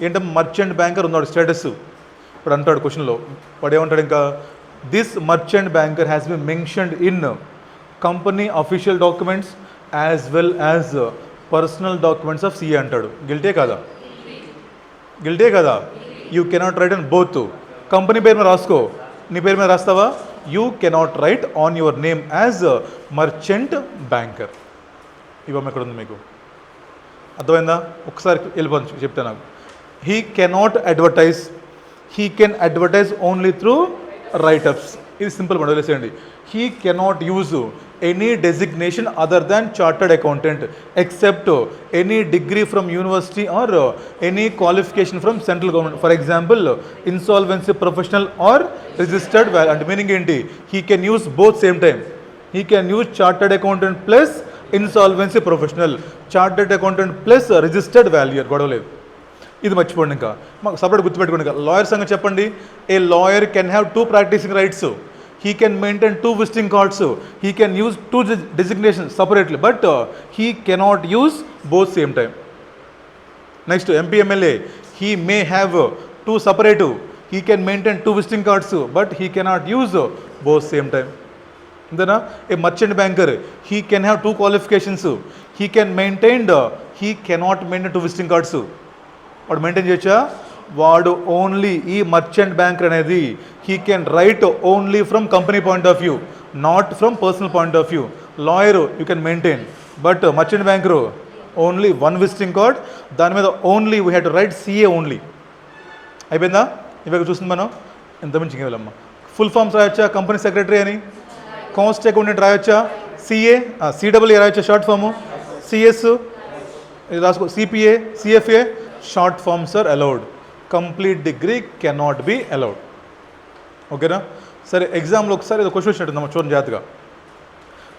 ఏంటంటే మర్చెంట్ బ్యాంకర్ ఉన్నాడు స్టేటస్. ఇప్పుడు అంటాడు క్వశ్చన్లో, వాడు ఏమంటాడు ఇంకా, this merchant banker has been mentioned in company official documents as well as personal documents of CA అంటాడు. గిల్టే కదా? గిల్టే కదా? You cannot write and both. Company పేరు మీద రాసుకో, నీ పేరు మీద రాస్తావా? You cannot write on your name as merchant banker. ఇవ్వమ్మ ఎక్కడ ఉంది మీకు? అర్థమైందా? ఒకసారి వెళ్ళిపోవచ్చు చెప్తే నాకు. He cannot advertise, he can advertise only through write ups. ఇది సింపుల్ మనం వదిలేసేయండి. He cannot use any designation other than chartered accountant except any degree from university or any qualification from central government. For example insolvency professional or registered అంటే meaning ఏంటి? He can use both same time. He can use chartered accountant plus insolvency professional, chartered accountant plus registered valuer. గొడవలేదు. ఇది మర్చిపోండి. ఇంకా మాకు separate గుర్తుపెట్టుకోండి. ఇంకా lawyer సంగతి చెప్పండి. A lawyer can have 2 practising rights, he can maintain 2 visiting cards, he can use 2 designations separately, but he cannot use both same time. Next, MP MLA, he may have 2 separate, he can maintain 2 visiting cards, but he cannot use both same time. Then a merchant banker, he can have 2 qualifications, he can maintain, he cannot maintain 2 visiting cards. వాడు maintain చేయొచ్చా? వాడు only ఈ merchant banker అనేది he can write only from company point of view, not from personal point of view. Lawyer you can maintain, but merchant banker only 1 visiting card, దాని మీద only we have to write CA only. అయిపోయిందా? ఇవాళ చూస్తుంది మనం. ఇంతమంది ఇంకేళ్ళమ్మా full forms రాయొచ్చా? Company secretary అని, కాస్ట్ అకౌంటెంట్ రాయొచ్చా? సిఏ, సిడబ్ల్యూ రాయొచ్చా? షార్ట్ ఫాము సిఎస్ రాసుకో, CPA, CFA. Short forms are allowed, complete degree cannot be allowed. ఓకేనా? సరే, ఎగ్జామ్లో ఒకసారి ఇది క్వశ్చన్ వచ్చినట్టుందమ్మా, చూడండి జాగ్రత్తగా.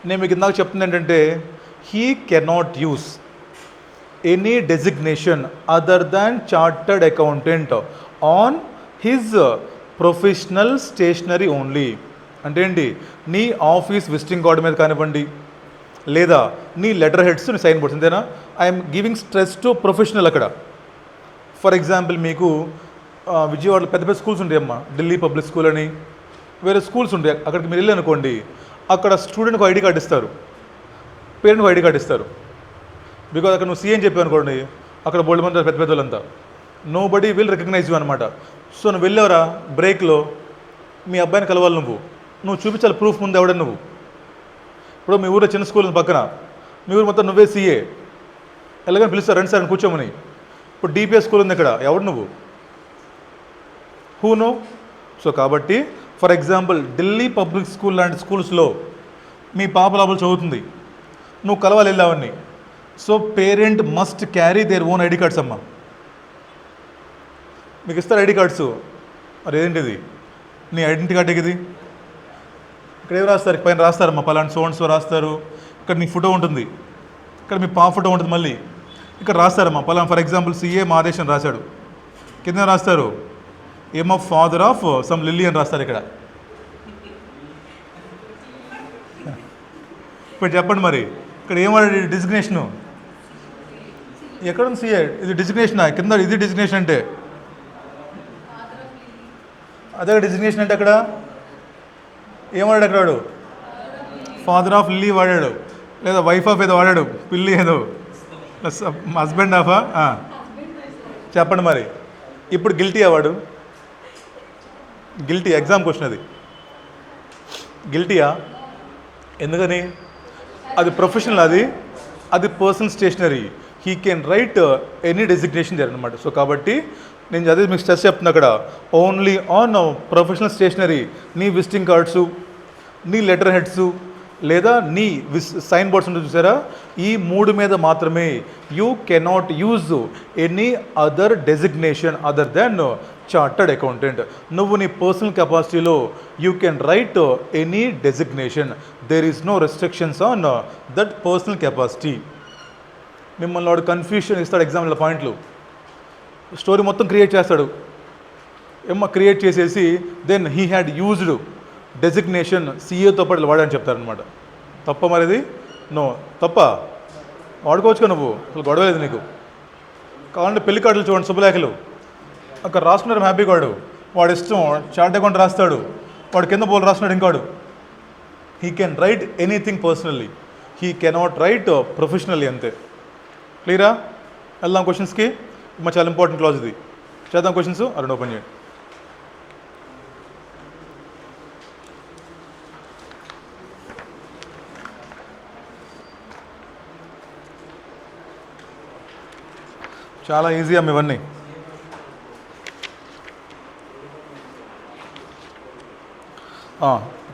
నేను మీకు ఇందాక చెప్తుంది ఏంటంటే he cannot use any designation other than chartered accountant on his professional stationery only. అంటే ఏంటి? నీ ఆఫీస్ విజిటింగ్ కార్డు మీద కానివ్వండి, లేదా నీ లెటర్ హెడ్స్, నీ సైన్ బోర్డ్స్, అంతేనా? I'm giving stress to professional. అక్కడ ఫర్ ఎగ్జాంపుల్ మీకు విజయవాడలో పెద్ద పెద్ద స్కూల్స్ ఉంటాయమ్మా, ఢిల్లీ పబ్లిక్ స్కూల్ అని వేరే స్కూల్స్ ఉంటాయి. అక్కడికి మీరు వెళ్ళి అనుకోండి, అక్కడ స్టూడెంట్కి ఐడి కార్డు ఇస్తారు, పేరెంట్కి ఐడి కార్డు ఇస్తారు. బికాజ్ అక్కడ నువ్వు సీఎం చెప్పావు అనుకోండి, అక్కడ బోల్డ్ మంది పెద్ద పెద్ద వాళ్ళంతా, nobody will recognise you అనమాట. సో నువ్వు వెళ్ళావరా బ్రేక్లో, మీ అబ్బాయిని కలవాలి, నువ్వు చూపించాలి ప్రూఫ్ ముందు ఎవడ నువ్వు. ఇప్పుడు మీ ఊళ్ళో చిన్న స్కూల్ పక్కన, మీ ఊరు మొత్తం నువ్వే సీఏ, ఎలాగని పిలుస్తారు, రండి సార్ అని కూర్చోమని. ఇప్పుడు డిపిఎస్ స్కూల్ ఉంది ఇక్కడ, ఎవడు నువ్వు? Who know? సో కాబట్టి for example Delhi public school లాంటి స్కూల్స్లో మీ పాప లోపల చదువుతుంది, నువ్వు కలవాలి వెళ్ళావని. So parent must carry their own ID cards అమ్మా. మీకు ఇస్తారు ఐడి కార్డ్స్, మరి ఏంటిది? నీ ఐడెంటిటీ కార్డు ఇది. ఇక్కడ ఏం రాస్తారు? పైన రాస్తారమ్మా, పలాంటి సో రాస్తారు. ఇక్కడ నీ ఫోటో ఉంటుంది, ఇక్కడ మీ పాప ఫోటో ఉంటుంది, మళ్ళీ ఇక్కడ రాస్తారమ్మా పలానా. ఫర్ ఎగ్జాంపుల్ సిఏ మాదేశ్ అని రాశాడు, కింద రాస్తారు ఏమ్ of father of some lily అని రాస్తారు. ఇక్కడ ఇప్పుడు చెప్పండి మరి, ఇక్కడ ఏమన్నాడు? డిజిగ్నేషను ఎక్కడుంది? సిఏ. ఇది డిజిగ్నేషనా? కింద ఇది డిజిగ్నేషన్ అంటే అదే డిజిగ్నేషన్ అంటే. అక్కడ ఏమన్నాడు? అక్కడ వాడు ఫాదర్ ఆఫ్ లిల్లీ వాడాడు, లేదా వైఫ్ ఆఫ్ ఏదో వాడాడు, పిల్లి ఏదో, హస్బెండ్ ఆఫా? చెప్పండి మరి. ఇప్పుడు గిల్టీ అవాడు? గిల్టీ. ఎగ్జామ్ క్వశ్చన్ అది. గిల్టీయా? ఎందుకని? అది ప్రొఫెషనల్, అది personal stationery. He can write any designation there అనమాట. సో కాబట్టి నేను అదే మీకు స్ట్రెస్ చెప్తున్నా, అక్కడ ఓన్లీ ఆన్ ప్రొఫెషనల్ స్టేషనరీ. నీ విజిటింగ్ కార్డ్సు, నీ లెటర్ హెడ్సు, లేదా నీ సైన్ బోర్డ్స్ ఉంటుంది చూసారా, ఈ 3 మీద మాత్రమే you cannot use any other designation other then chartered accountant. నువ్వు నీ పర్సనల్ కెపాసిటీలో you can write any designation. There is no restrictions on that personal capacity. మిమ్మల్ని వాడు కన్ఫ్యూషన్ ఇస్తాడు ఎగ్జామ్లో, పాయింట్లు స్టోరీ మొత్తం క్రియేట్ చేస్తాడు. క్రియేట్ చేసేసి then he had used designation సీఏతో పాటు వాడని చెప్తారనమాట. తప్ప మరిది? నో, తప్ప. వాడుకోవచ్చుగా నువ్వు, అసలు గొడవలేదు నీకు. కావాలంటే పెళ్లి కార్డులు చూడండి, శుభలేఖలు అక్కడ రాసుకున్నారు హ్యాపీ కార్డు, వాడు ఇష్టం చార్ట్ అకౌంట్ రాస్తాడు, వాడు కింద బోల్ రాస్తున్నాడు ఇంకాడు. He can write anything personally, he cannot write professionally, అంతే. క్లియరా? వెళ్దాం క్వశ్చన్స్కి. మా చాలా ఇంపార్టెంట్ క్లాజ్ ఇది. చేద్దాం క్వశ్చన్స్. రెండు ఓపెన్ చేయండి. చాలా ఈజీ అమ్మ ఇవన్నీ.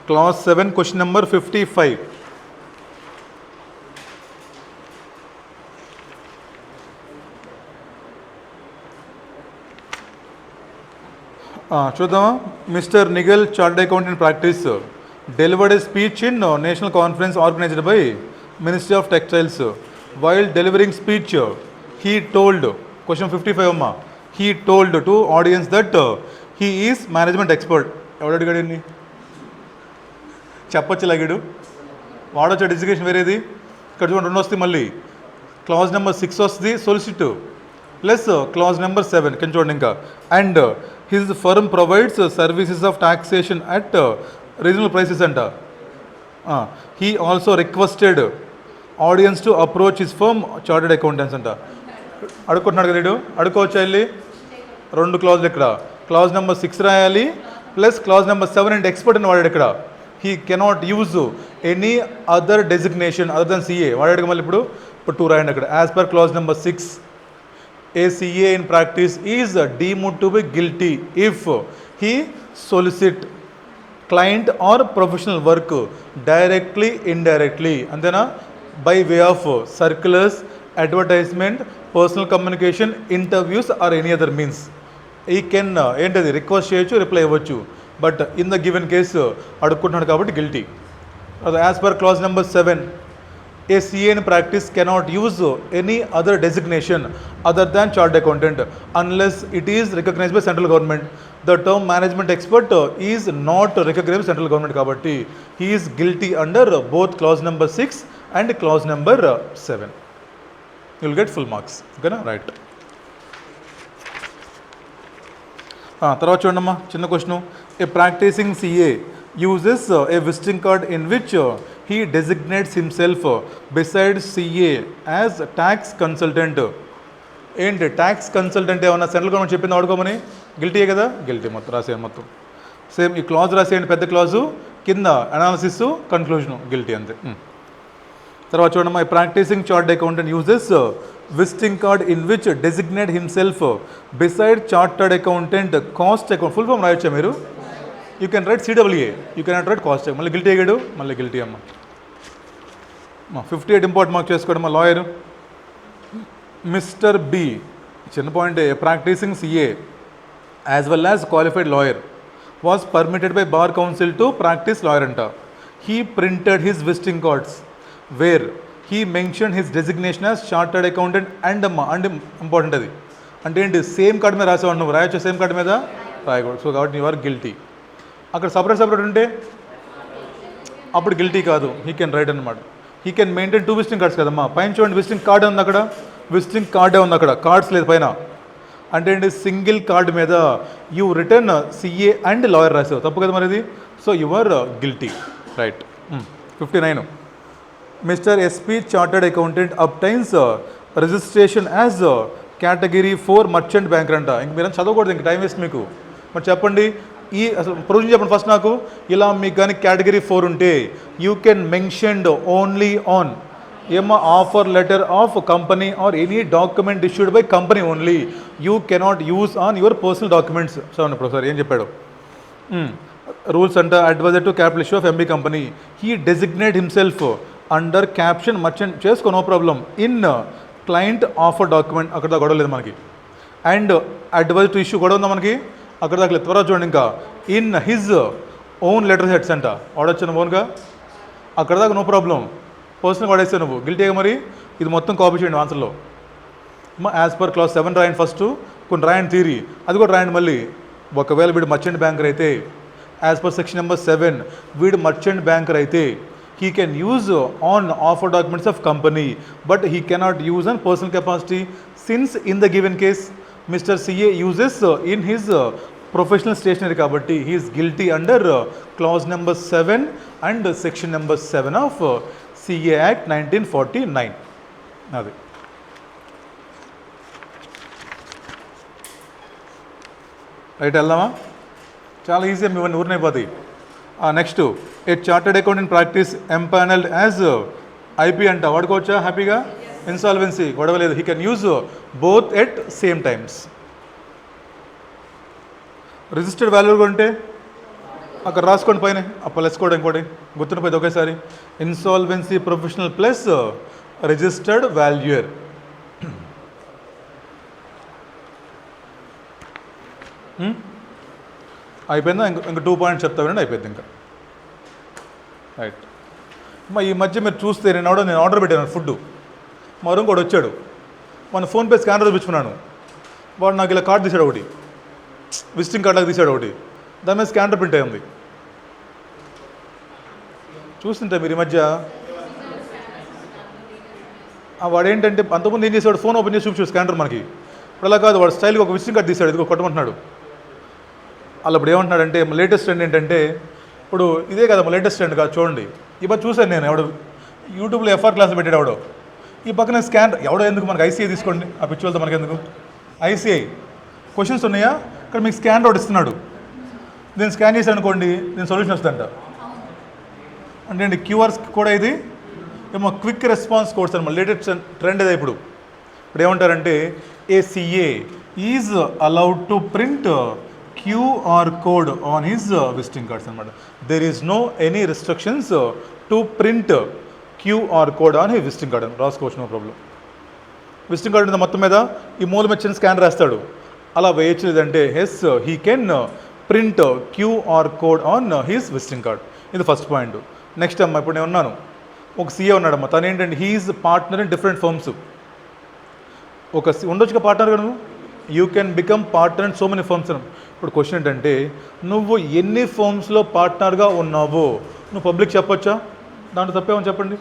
Clause 7, question number 55. చూద్దామా. Mister Nigal, chartered accountant practice, delivered a speech in national conference organized by Ministry of Textiles. While delivering speech, he told, question 55 అమ్మా, he told to audience that he is management expert. ఎవడు అడిగాడు ఇన్ని? చెప్పొచ్చు లాగాడు, వాడొచ్చా designation వేరేది. ఇక్కడ చూడండి రెండు వస్తుంది మళ్ళీ. క్లాజ్ నెంబర్ 6 వస్తుంది సొలిసిట్ ప్లస్ క్లాజ్ నెంబర్ 7 కింద చూడండి ఇంకా. And his firm provides services of taxation at reasonable prices అంట. He also requested audience to approach his firm chartered accountants అంట. అడుక్కుంటున్నాడు కదా, అడుకోవచ్చా వెళ్ళి? రెండు క్లాజులు ఇక్కడ. క్లాజ్ నెంబర్ 6 రాయాలి plus clause number 7 and expert అని వాడాడు ఇక్కడ. He cannot use any other designation other than CA వాడాడు మళ్ళీ. ఇప్పుడు 2 రాయండి అక్కడ. As per clause number 6, a CA in practice is deemed to be guilty if he solicit client or professional work directly, indirectly, అంతేనా, by way of circulars, advertisement, personal communication, interviews or any other means. ఈ can ఏంటది request చేయొచ్చు, reply ఇవ్వచ్చు. But in the given case అడుక్కుంటున్నాడు కాబట్టి guilty. As per clause number 7, a CA in practice cannot use any other designation other than chartered accountant unless it is recognized by central government. The term management expert is not recognized by central government kabatti he is guilty under both clause number 6 and clause number 7. You will get full marks. Okay na? Right. తర్వాత చూడమ్మా చిన్న question. A practising CA uses a visiting card in which he designates himself besides CA as tax consultant. ఏంటి tax consultant ఏమన్నా central government చెప్పింది వాడుకోమని? గిల్టీయే కదా, guilty. మొత్తం రాసేయండి మొత్తం same ఈ క్లాజ్ రాసేయండి, పెద్ద క్లాజు కింద అనాలిసిస్ కన్క్లూజను గిల్టీ అంతే. తర్వాత చూడమ్మా. Practicing chartered accountant uses visiting card in which designate himself beside chartered accountant cost account. Full form రాయొచ్చా మీరు? You can write CWA, you can write cost. మళ్ళీ గిల్టీ అయ్యాడు, మళ్ళీ గిల్టీ అమ్మ. 58 ఇంపార్టెంట్ మార్క్ చేసుకోవడం. మా లాయర్ మిస్టర్ B, చిన్న point. Practicing CA as well as qualified lawyer was permitted by bar council to practice lawyer అంట. He printed his visiting cards where he mention his designation as chartered accountant and అమ్మ. And important అది అంటే ఏంటి? Same card మీద రాసేవాడు నువ్వు, రాయొచ్చు same card మీద రాయకూడదు. సో కాబట్టి యు ఆర్ గిల్టీ. అక్కడ సపరేట్ ఉంటే అప్పుడు గిల్టీ కాదు, హీ కెన్ రైట్ అనమాట. He can maintain 2 visiting cards కదమ్మా. పైన చూడండి విజిటింగ్ కార్డే ఉంది అక్కడ, విజిటింగ్ కార్డే ఉంది అక్కడ, కార్డ్స్ లేదు పైన. అంటే ఏంటి? సింగిల్ కార్డు మీద you return CA and lawyer రాసావు, తప్పు కదా మరి ఇది. So you are guilty. Right. 59. Mister SP chartered accountant obtains registration as category 4 merchant banker అంట. ఇంక మీరు చదవకూడదు, ఇంక టైం వేస్ట్ మీకు. మరి చెప్పండి ఈ అసలు ప్రొవిజన్ చెప్పండి ఫస్ట్ నాకు. ఇలా మీకు కానీ కేటగిరీ 4 ఉంటే you can mentioned only on ఏమో offer letter of company or any document issued by company only. You cannot use on your personal documents. చూడండి ప్రొఫెసర్ ఏం చెప్పాడు. రూల్స్ అంట. Adviser to capital issue of MB company. He designate himself under caption merchant చేసుకో, no problem. In client offer document అక్కడ దాకా గొడవ లేదు మనకి. అండ్ అడ్వైజర్ టు ఇష్యూ గొడవ ఉందా మనకి? అక్కడ దాకా లేదు. త్వరగా చూడండి ఇంకా. In his own letter heads అంట, వాడొచ్చాను ఓన్గా, అక్కడ దాకా నో ప్రాబ్లం. పర్సనల్ వాడేస్తావు నువ్వు, గిల్టీగా మరి. ఇది మొత్తం కాపీ చేయండి ఆన్సర్లో. యాజ్ పర్ క్లాస్ 7 రాయండి ఫస్ట్, కొన్ని రాయండి థియరీ, అది కూడా రాయండి మళ్ళీ. ఒకవేళ వీడు మర్చెంట్ బ్యాంకర్ అయితే యాజ్ పర్ సెక్షన్ నెంబర్ 7 వీడు మర్చెంట్ బ్యాంకర్ అయితే he can use on offer documents of company but he cannot use on personal capacity, since in the given case Mr. CA uses in his professional stationery kabatti he is guilty under clause number 7 and section number 7 of CA Act 1949. Adi right allama చాలా easy మీ వన్ ఊరినైపోతాయి. Next a chartered account in practice empanelled as IP అంట, వాడుకోవచ్చా హ్యాపీగా? Insolvency గొడవలేదు. He can use both at same times. Registered value ఉంటే అక్కడ రాసుకోండి పైన ప్లస్ కూడా ఇంకోటి గుర్తుండిపోయింది ఒకేసారి. Insolvency professional plus registered valuer. అయిపోయిందా? ఇంకా 2 పాయింట్స్ చెప్తా వినండి, అయిపోయింది ఇంకా. రైట్. ఈ మధ్య మీరు చూస్తే నేను ఆర్డర్ పెట్టాను ఫుడ్, మా రూమ్ కూడా వచ్చాడు, మన ఫోన్పే స్కానర్ చూపించుకున్నాను, వాడు నాకు ఇలా కార్డు తీసాడు ఒకటి, విజిటింగ్ కార్డు లాగా తీసాడు ఒకటి, దాని మీద స్కానర్ ప్రింట్ అయి ఉంది. చూస్తుంటే మీరు ఈ మధ్య వాడు ఏంటంటే అంతకుముందు ఏం చేసేవాడు, ఫోన్ ఓపెన్ చేసి చూపించాడు స్కానర్ మనకి. ఇప్పుడు అలా కాదు, వాడు స్టైల్గా ఒక విజిటింగ్ కార్డు తీసాడు, ఇదిగో కొట్టమంటున్నాడు. అలా ఇప్పుడు ఏమంటున్నాడంటే లేటెస్ట్ ట్రెండ్ ఏంటంటే, ఇప్పుడు ఇదే కదా మా లేటెస్ట్ ట్రెండ్ కాదు చూడండి. ఇప్పుడు చూశాను నేను, ఎవడు యూట్యూబ్లో FR క్లాస్ పెట్టాడు ఎవడో, ఈ పక్కన స్కాన్ ఎవడో ఎందుకు, మనకి ICI తీసుకోండి, ఆ పిచ్చులతో మనకి ఎందుకు. ICI క్వశ్చన్స్ ఉన్నాయా, ఇక్కడ మీకు స్కాన్ ఒకటి ఇస్తున్నాడు, నేను స్కాన్ చేశాను అనుకోండి, నేను సొల్యూషన్ వస్తుందంట. అంటే అండి QR కూడా ఇది ఏమో క్విక్ రెస్పాన్స్ కోడ్స్ అనమాట, లేటెస్ట్ ట్రెండ్ ఇదే. ఇప్పుడు ఏమంటారంటే ACA is allowed to print QR code on his visiting cards అనమాట. There is no any restrictions to print QR code on his visiting card. రాసుకోవచ్చు, నో ప్రాబ్లం. విజిటింగ్ కార్డు మీద మొత్తం మీద ఈ మూల మెచ్చిన స్కాన్ రాస్తాడు, అలా వేయచ్చు. లేదంటే he's he can print QR code on his visiting card. ఇది ఫస్ట్ పాయింట్. నెక్స్ట్ అమ్మ, ఇప్పుడు నేను ఉన్నాను, ఒక CA ఉన్నాడమ్మ, తను ఏంటంటే he is partner in different firms. ఉండొచ్చుగా పార్ట్నర్ కదా, you can become partner in so many firms. ఇప్పుడు క్వశ్చన్ ఏంటంటే, నువ్వు ఎన్ని ఫర్మ్స్లో పార్ట్నర్గా ఉన్నావో నువ్వు పబ్లిక్ చెప్పొచ్చా? దాంట్లో తప్పేమని చెప్పండి,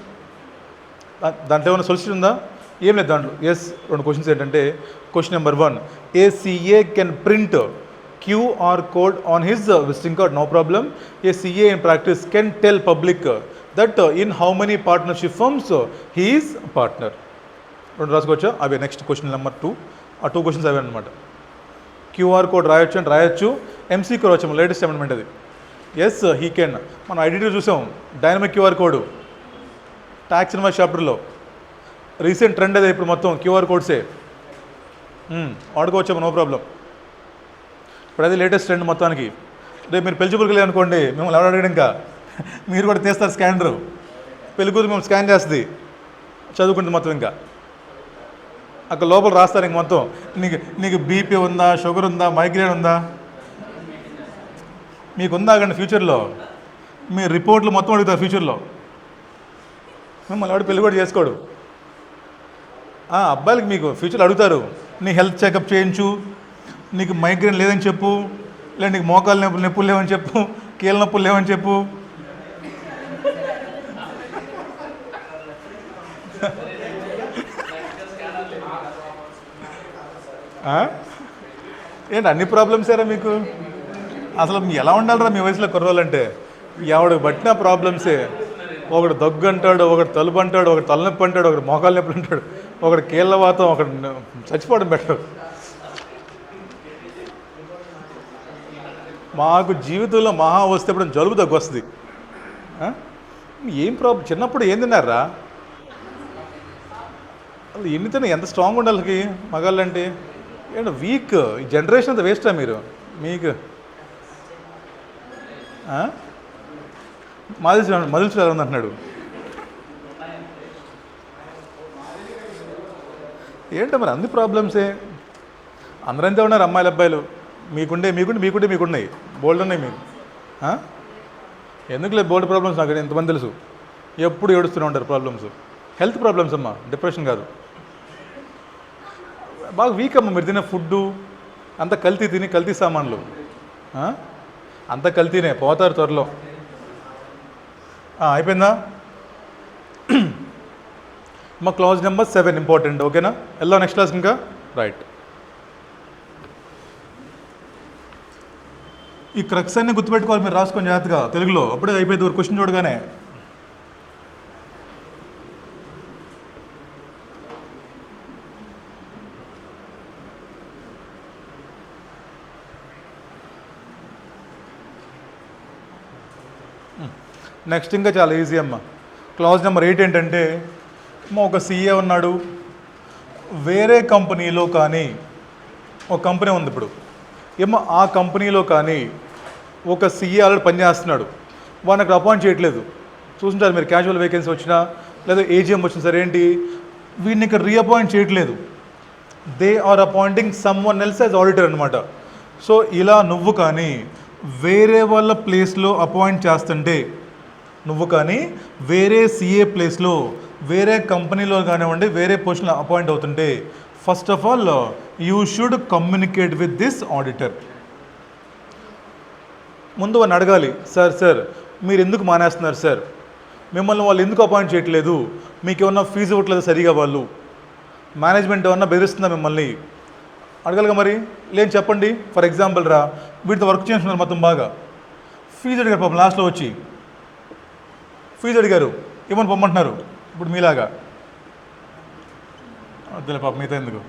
దాంట్లో ఏమైనా సొల్యూషన్ ఉందా? ఏం లేదు దాంట్లో. ఎస్, 2 క్వశ్చన్స్ ఏంటంటే, question number 1, ACA can print QR code on his visiting card, no problem. ACA in practice can tell public that in how many partnership firms he is partner. 2 రాసుకోవచ్చా? అవే next question number 2. ఆ 2 questions అవే అనమాట. QR code రాయొచ్చు అంటే రాయొచ్చు, MCQ రావచ్చు, latest amendment అది. Yes he can. మనం ఐడెంటిటీ చూసాం, dynamic QR code tax invoice చాప్టర్లో రీసెంట్ ట్రెండ్ అదే. ఇప్పుడు మొత్తం QR కోడ్సే వాడుకోవచ్చాము, నో ప్రాబ్లం. ఇప్పుడు అది లేటెస్ట్ ట్రెండ్ మొత్తానికి. రేపు మీరు పెళ్లిచూపులకు అనుకోండి, మిమ్మల్ని ఎవరు అడగడం, ఇంకా మీరు కూడా తీస్తారు స్కానరు, పెళ్ళికూతురు మేము స్కాన్ చేస్తుంది, చదువుకుంటుంది మొత్తం. ఇంకా అక్కడ లోపల రాస్తారు ఇంక మొత్తం, నీకు BP ఉందా, షుగర్ ఉందా, మైగ్రేన్ ఉందా, మీకు ఉందా కానీ ఫ్యూచర్లో మీ రిపోర్ట్లు మొత్తం అడుగుతారు ఫ్యూచర్లో. మిమ్మల్ని ఎవడు పెళ్ళి కూడా చేసుకోడు. అబ్బాయిలకి మీకు ఫ్యూచర్లో అడుగుతారు, నీ హెల్త్ చెకప్ చేయించు, నీకు మైగ్రేన్ లేదని చెప్పు, లేదా నీకు మోకాలు నొప్పులు లేవని చెప్పు, కీళ్ళ నొప్పులు లేవని చెప్పు. ఏంటి అన్ని ప్రాబ్లమ్సేరా మీకు? అసలు ఎలా ఉండాలిరా మీ వయసులో కుర్రోళ్ళంటే? ఎవడికి పట్టిన ప్రాబ్లమ్సే. ఒకడు దగ్గు అంటాడు, ఒకటి తలుపు అంటాడు, ఒకటి తలనొప్పి అంటాడు, ఒకటి మోకాలు నొప్పులు అంటాడు, ఒకటి కీళ్ళ వాతం, ఒకటి చచ్చిపోవడం బెటర్. మాకు జీవితంలో మహా వస్తే ఇప్పుడు జలుబు దగ్గు వస్తుంది. ఏం ప్రాబ్లం? చిన్నప్పుడు ఏం తిన్నారా? అసలు ఎన్ని తిన్నా ఎంత స్ట్రాంగ్ ఉండాలి మగాళ్ళంటే? ఏంటో వీక్. ఈ జనరేషన్ అంతా వేస్టా మీరు? మీకు మదిల్చి ఎలా ఉందంటున్నాడు. ఏంటో మరి అన్ని ప్రాబ్లమ్సే. అందరంతే ఉన్నారు అమ్మాయిలు అబ్బాయిలు. మీకున్నాయి, బోల్డ్ ఉన్నాయి మీకు. ఎందుకు లేదు బోల్డ్ ప్రాబ్లమ్స్? నాకు ఎంతమంది తెలుసు, ఎప్పుడు ఏడుస్తూనే ఉంటారు ప్రాబ్లమ్స్. హెల్త్ ప్రాబ్లమ్స్ అమ్మా, డిప్రెషన్ కాదు. బాగా వీక్ అమ్మ. మీరు తినే ఫుడ్డు అంత కల్తీ సామాన్లు అంత కల్తీనే, పోతారు త్వరలో. అయిపోయిందా? మా క్లాజ్ నెంబర్ 7 ఇంపార్టెంట్, ఓకేనా? వెళ్దాం నెక్స్ట్ క్లాస్ ఇంకా. రైట్. ఈ క్రక్స్ అన్ని గుర్తుపెట్టుకోవాలి మీరు, రాసుకొని జాగ్రత్తగా తెలుగులో. అప్పుడే అయిపోయింది ఒక క్వశ్చన్ చూడగానే. నెక్స్ట్ ఇంకా చాలా ఈజీ అమ్మ. క్లాజ్ నెంబర్ 8 ఏంటంటే, ఒక CA ఉన్నాడు, వేరే కంపెనీలో కానీ ఒక కంపెనీ ఉంది ఇప్పుడు, ఆ కంపెనీలో కానీ ఒక సీఏ ఆల్రెడీ పనిచేస్తున్నాడు, వాడిని అక్కడ అపాయింట్ చేయట్లేదు. చూస్తుంటారు మీరు, క్యాజువల్ వేకెన్సీ వచ్చినా లేదా ఏజీఎం వచ్చినా సరే ఏంటి, వీడిని ఇక్కడ రీఅపాయింట్ చేయట్లేదు. They are appointing someone else as auditor అనమాట. సో ఇలా నువ్వు కానీ వేరే వాళ్ళ ప్లేస్లో అపాయింట్ చేస్తుంటే, నువ్వు కానీ వేరే సీఏ ప్లేస్లో వేరే కంపెనీలో కానివ్వండి వేరే పొజిషన్లో అపాయింట్ అవుతుంటే, first of all you should communicate with this auditor. ముందు వాడిని అడగాలి, సార్ మీరు ఎందుకు మానేస్తున్నారు సార్, మిమ్మల్ని వాళ్ళు ఎందుకు అపాయింట్ చేయట్లేదు, మీకు ఏమన్నా ఫీజు ఇవ్వట్లేదు సరిగా, వాళ్ళు మేనేజ్మెంట్ ఏమన్నా బెదిరిస్తుందా మిమ్మల్ని అడగలుగా. మరి లేని చెప్పండి. ఫర్ ఎగ్జాంపుల్ వీటితో వర్క్ చేస్తున్నారు మొత్తం బాగా, ఫీజు అడిగారు పాపం, లాస్ట్లో వచ్చి ఫీజు అడిగారు, ఏమని పొమ్మంటున్నారు. ఇప్పుడు మీలాగా అదే పాపం మిగతా ఎందుకు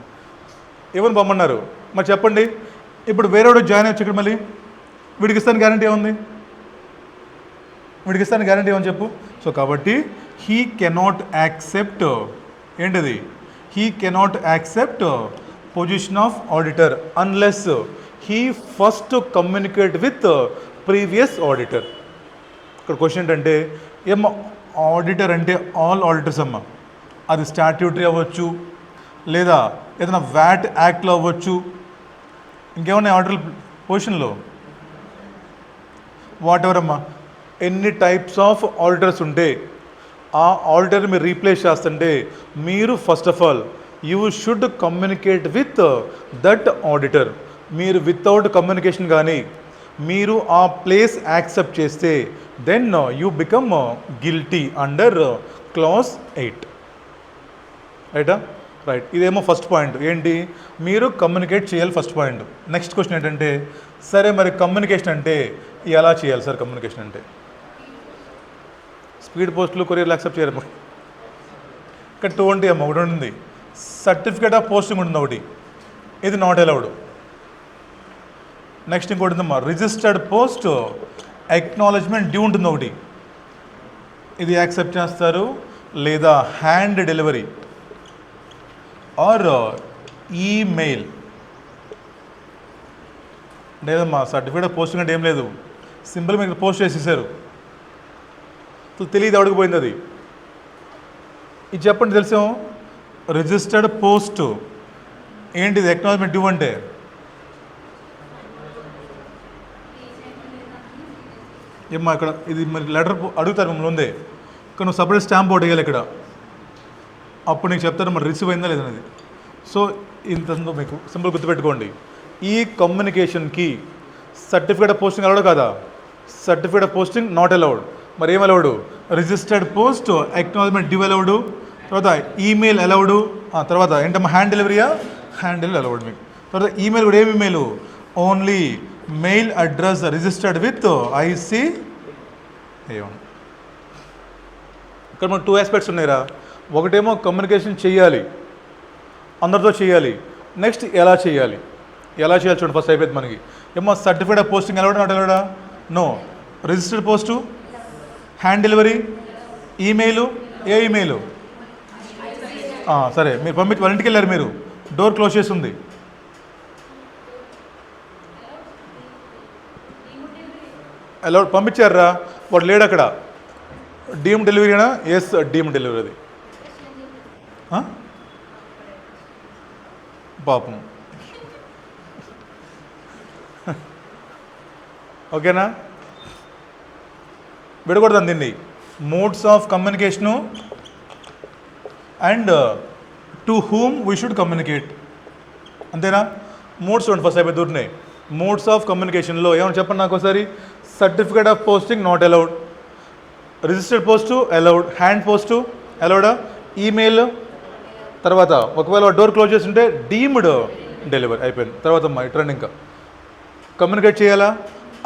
ఏమని పొమ్మన్నారు, మరి చెప్పండి. ఇప్పుడు వేరేవాడు జాయిన్ అయ్యొచ్చు ఇక్కడ, మళ్ళీ వీడికి ఇస్తాను గ్యారంటీ ఏముంది, వీడికి ఇస్తాను గ్యారంటీ ఏమని చెప్పు. సో కాబట్టి హీ కెనాట్ యాక్సెప్ట్ ఏంటిది, he cannot accept position of auditor unless he first communicate with previous auditor. ఇక్కడ క్వశ్చన్ ఏంటంటే, ఏమో ఆడిటర్ అంటే ఆల్ ఆడిటర్స్ అమ్మ, అది స్టాట్యూటరీ అవ్వచ్చు, లేదా ఏదైనా వ్యాట్ యాక్ట్లో అవ్వచ్చు, ఇంకేమన్నా ఆడిటర్ పొజిషన్లో వాట్ ఎవర్ అమ్మా, ఎన్ని టైప్స్ ఆఫ్ ఆడిటర్స్ ఉంటే ఆ ఆడిటర్ మీరు రీప్లేస్ చేస్తుంటే, మీరు first of all you should communicate with that auditor. మీరు వితౌట్ కమ్యూనికేషన్ కానీ మీరు ఆ ప్లేస్ యాక్సెప్ట్ చేస్తే then you become guilty under clause 8. రైటా? రైట్. ఇదేమో ఫస్ట్ పాయింట్ ఏంటి, మీరు కమ్యూనికేట్ చేయాలి ఫస్ట్ పాయింట్. నెక్స్ట్ క్వశ్చన్ ఏంటంటే, సరే మరి కమ్యూనికేషన్ అంటే ఎలా చేయాలి సార్, కమ్యూనికేషన్ అంటే స్పీడ్ పోస్టులు కొరియర్లు యాక్సెప్ట్ చేయరు. ఇక్కడ 20 అమ్మ ఒకటి ఉంది, సర్టిఫికేట్ ఆఫ్ పోస్టింగ్ ఉంటుంది ఒకటి, ఇది నాట్ అలౌడ్. నెక్స్ట్ ఇంకోటి ఉందమ్మా, రిజిస్టర్డ్ పోస్ట్ ఎక్నాలజ్మెంట్ డ్యూ ఉంటుంది ఒకటి, ఇది యాక్సెప్ట్ చేస్తారు. లేదా హ్యాండ్ డెలివరీ ఆర్ ఈమెయిల్. లేదమ్మా సర్టిఫికేట్ ఆఫ్ పోస్టింగ్ అంటే ఏం లేదు, సింపుల్ మీకు పోస్ట్ చేసేసారు, తెలియదు ఎవడికి పోయింది అది. ఇది చెప్పండి తెలుసాం, రిజిస్టర్డ్ పోస్ట్ ఏంటిది, ఎక్నాలజ్మెంట్ డ్యూ అంటే ఏమ్మా ఇక్కడ ఇది మరి లెటర్ అడుగుతారు మిమ్మల్ని ఉందే, ఇక్కడ నువ్వు సపరేట్ స్టాంప్ ఒకటి వేయాలి ఇక్కడ, అప్పుడు నీకు చెప్తారు మరి రిసీవ్ అయిందా లేదనేది. సో ఇంత మీకు సింపుల్ గుర్తుపెట్టుకోండి, ఈ కమ్యూనికేషన్కి సర్టిఫికేట్ ఆఫ్ పోస్టింగ్ అలౌడ్ కాదా, certificate of posting not allowed. మరి ఏం allowed, registered post acknowledgement due allowed, తర్వాత ఈమెయిల్ అలౌడ్, తర్వాత ఏంటమ్మా హ్యాండ్ డెలివరీయా, హ్యాండ్ డెలివరీ అలౌడ్ మీకు. తర్వాత ఈమెయిల్ కూడా ఏమి email, only mail address registered with IC. ఇక్కడ మనకు 2 ఆస్పెక్ట్స్ ఉన్నాయిరా, ఒకటేమో కమ్యూనికేషన్ చేయాలి, అందరితో చేయాలి, నెక్స్ట్ ఎలా చేయాలి చూడండి. ఫస్ట్ అయిపోయింది మనకి, ఏమో సర్టిఫికేట్ ఆఫ్ పోస్టింగ్ అలౌడా నాట్ అలౌడా, no. Registered post, hand delivery, email, ఏ ఈమెయిల్, సరే మీరు పంపించి వాళ్ళ ఇంటికి వెళ్ళారు, మీరు డోర్ క్లోజ్ చేసి ఉంది, అలౌడ్ పంపించారా, వాడు లేడు అక్కడ, డీమ్ డెలివరీనా, ఎస్ డీమ్ డెలివరీ అది. పాపం ఓకేనా, విడకూడదు దీన్ని. Modes of communication and to whom we should communicate, అంతేనా. మోడ్స్ చూడండి ఫస్ట్ అయిపోయి దూరినాయి. మోడ్స్ ఆఫ్ కమ్యూనికేషన్లో ఏమన్నా చెప్పండి నాకు ఒకసారి. Certificate of posting not allowed, registered post allowed, hand post అలౌడా, ఈమెయిల్, తర్వాత ఒకవేళ డోర్ క్లోజ్ చేసి ఉంటే డీమ్డ్ డెలివరీ అయిపోయింది. తర్వాత అమ్మా ఇట్రండి, ఇంకా కమ్యూనికేట్ చేయాలా,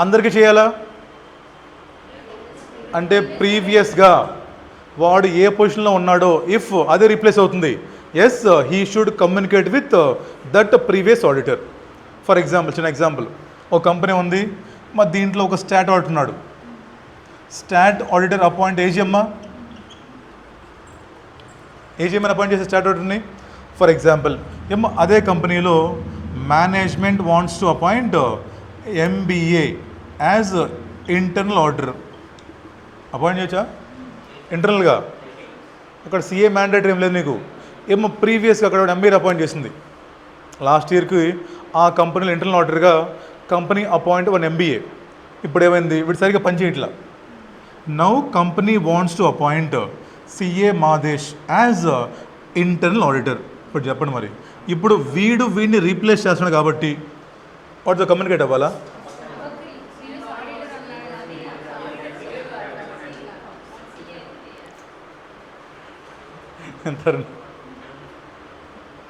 అందరికీ చేయాలా అంటే ప్రీవియస్గా వాడు ఏ పొజిషన్లో ఉన్నాడో ఇఫ్ అదే రీప్లేస్ అవుతుంది, yes he should communicate with that previous auditor. For example, చిన్న ఎగ్జాంపుల్, ఒక కంపెనీ ఉంది, మా దీంట్లో ఒక స్టాట్ ఆడిటర్ ఉన్నాడు. స్టాట్ ఆడిటర్ అపాయింట్ ఏజీఎమ్మా, ఏజీఎంని అపాయింట్ చేసే స్టాట్ ఆడిటర్ని. ఫర్ ఎగ్జాంపుల్ ఏమో అదే కంపెనీలో management wants to appoint MBA as internal auditor appoint చేయొచ్చా ఇంటర్నల్గా? అక్కడ సీఏ మ్యాండేటరీ ఏం లేదు నీకు. ఏమో ప్రీవియస్గా అక్కడ ఎంబీఆర్ అపాయింట్ చేసింది లాస్ట్ ఇయర్కి ఆ కంపెనీలో ఇంటర్నల్ ఆడిటర్గా కంపెనీ అపాయింట్ వన్ ఎంబీఏ. ఇప్పుడు ఏమైంది, వీడు సరిగ్గా పనిచేయట్లా. Now company wants to appoint CA Madesh as internal auditor. ఇప్పుడు చెప్పండి మరి, ఇప్పుడు వీడిని రీప్లేస్ చేస్తున్నాడు కాబట్టి వాటితో కమ్యూనికేట్ అవ్వాలా?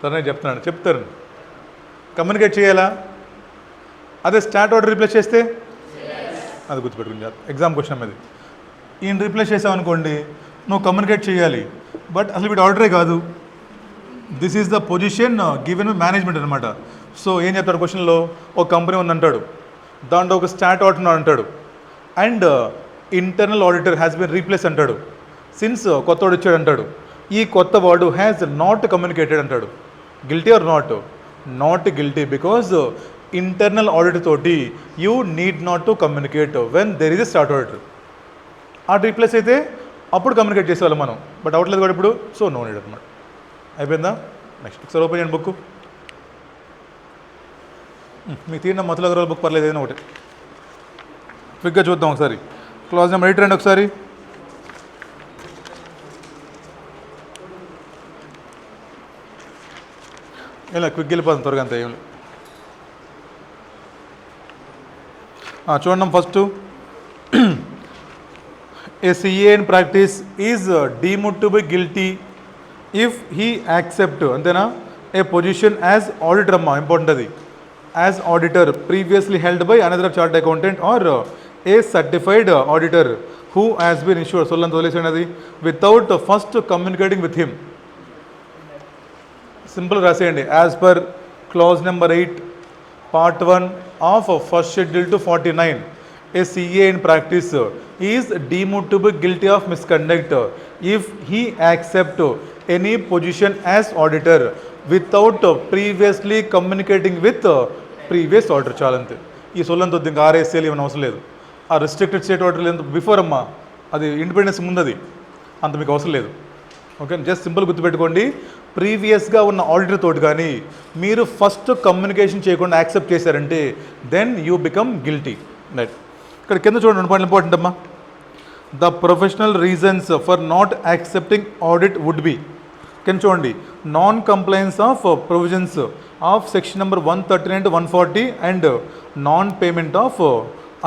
తనే చెప్తారు కమ్యూనికేట్ చేయాలా? అదే స్టాట్ ఆర్డర్ రీప్లేస్ చేస్తే అది గుర్తుపెట్టుకుని ఎగ్జామ్ క్వశ్చన్ అది. ఈయన రీప్లేస్ చేసావు అనుకోండి, నువ్వు కమ్యూనికేట్ చేయాలి, బట్ అసలు వీడు ఆర్డరే కాదు. This is the position given management అనమాట. సో ఏం చెప్తాడు క్వశ్చన్లో, ఒక కంపెనీ ఉందంటాడు, దాంట్లో ఒక స్టాట్ ఆడిటర్ అంటాడు, and internal auditor has been replace అంటాడు. సిన్స్ కొత్తవాడు ఇచ్చాడు అంటాడు, ఈ కొత్త వాడు హ్యాస్ నాట్ కమ్యూనికేటెడ్ అంటాడు. Guilty or not? Not guilty, because internal auditor తోటి you need not to communicate when there is a stat auditor. ఆ రీప్లేస్ అయితే అప్పుడు కమ్యూనికేట్ చేసేవాళ్ళం మనం, బట్ అవట్లేదు కూడా ఇప్పుడు. సో నో నీడ్ అనమాట. అయిపోయిందా? నెక్స్ట్ ఒకసారి ఓపెన్ చేయండి బుక్. మీకు తీరిన మతుల బుక్ పర్లేదు, ఏదైనా ఒకటి క్విక్గా చూద్దాం ఒకసారి. క్లాజ్ నెంబర్ 8 రండి ఒకసారి. ఇలా క్విక్ వెళ్ళిపోతుంది త్వరగా, అంత ఏం చూడండి. First, a CA in practice is deemed to be guilty if he accept, అంతేనా, ఏ పొజిషన్ యాజ్ ఆడిటర్. అమ్మా ఇంపార్టెంట్ అది, as auditor previously held by another chart accountant or a certified auditor who has been issued. సొల్లంత వదిలేసాడు అది, without first communicating with him. Simple రాసేయండి, as per clause number 8 part 1 of first schedule to 49, a CA in practice is deemed to be guilty of misconduct if he accept any position as auditor without previously communicating with previous auditor. చాలంతే. ఈ సొల్లంత వద్దు, ఇంకా ఆర్ఎస్ఏలు ఏమైనా అవసరం లేదు. ఆ రిస్ట్రిక్టెడ్ స్టేట్ ఆర్డర్ ఎంత బిఫోర్ అమ్మా, అది ఇండిపెండెన్స్ ముందది, అంత మీకు అవసరం లేదు. ఓకే, జస్ట్ సింపుల్ గుర్తుపెట్టుకోండి, ప్రీవియస్గా ఉన్న ఆడిటర్ తోటి కానీ మీరు ఫస్ట్ కమ్యూనికేషన్ చేయకుండా యాక్సెప్ట్ చేశారంటే then you become guilty. Right, ఇక్కడ కింద చూడండి, పాయింట్ ఇంపార్టెంట్ అమ్మా. The professional reasons for not accepting audit would be, కింద చూడండి, non compliance of provisions of section number 139 to 140 and non payment of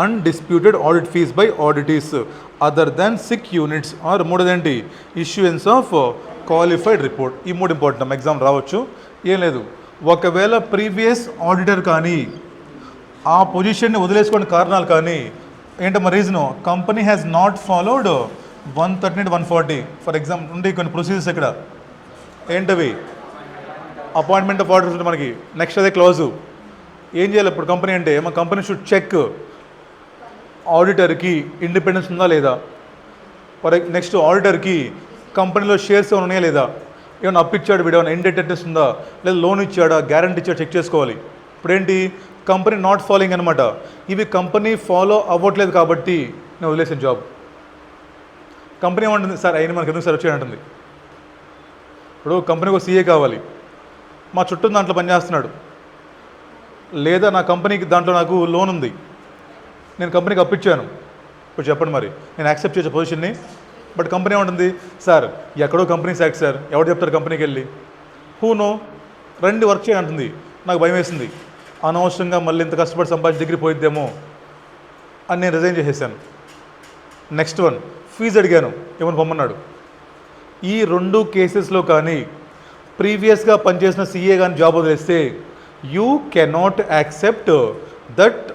undisputed audit fees by auditees other than 6 units or మూడోదేంటి, issuance of qualified report. ఈ మూడు important exam రావచ్చు. ఏం లేదు, ఒకవేళ previous auditor కానీ ఆ పొజిషన్ని వదిలేసుకునే కారణాలు కానీ ఏంటమ్మా reason, company has not followed 139 to 140 for example ఉండి కొన్ని ప్రొసీజర్స్ ఇక్కడ ఏంటవి, అపాయింట్మెంట్ ఆఫ్ ఆడిటర్స్ ఉంటే మనకి నెక్స్ట్ అదే క్లాజు. ఏం చేయాలి ఇప్పుడు కంపెనీ అంటే, మా కంపెనీ షుడ్ చెక్ ఆడిటర్కి ఇండిపెండెన్స్ ఉందా లేదా, నెక్స్ట్ ఆడిటర్కి కంపెనీలో షేర్స్ ఏమైనా ఉన్నాయా లేదా, ఏమైనా అప్పు ఇచ్చాడు వీడు, ఏమైనా ఇండెటెడ్నెస్ ఉందా, లేదా లోన్ ఇచ్చాడా, గ్యారంటీ ఇచ్చాడా, చెక్ చేసుకోవాలి. ఇప్పుడేంటి, కంపెనీ నాట్ ఫాలోయింగ్ అనమాట. ఇవి కంపెనీ ఫాలో అవ్వట్లేదు కాబట్టి నేను వదిలేసాను జాబ్. కంపెనీ ఏమంటుంది, సార్ అయినా మనకి ఎందుకు సార్ వచ్చాయంటుంది. ఇప్పుడు కంపెనీకి ఒక సీఏ కావాలి, మా చుట్టూ దాంట్లో పనిచేస్తున్నాడు, లేదా నా కంపెనీకి దాంట్లో నాకు లోన్ ఉంది, నేను కంపెనీకి అప్పిచ్చాను. ఇప్పుడు చెప్పండి మరి, నేను యాక్సెప్ట్ చేసే పొజిషన్ని. బట్ కంపెనీ ఏమంటుంది, సార్ ఎక్కడో కంపెనీ సాక్ సార్, ఎవరు చెప్తారు కంపెనీకి వెళ్ళి, హూ నో, రండి వర్క్ చేయండి అంటుంది. నాకు భయం వేసింది, అనవసరంగా మళ్ళీ ఇంత కష్టపడి సంపాదించి డిగ్రీ పోయిద్దేమో అని నేను రిజైన్ చేసేసాను. నెక్స్ట్ వన్, ఫీజు అడిగాను, ఏమని పొమ్మన్నాడు. ఈ 2 కేసెస్లో కానీ ప్రీవియస్గా పనిచేసిన సీఏ కానీ జాబ్ వదిలేస్తే you cannot accept that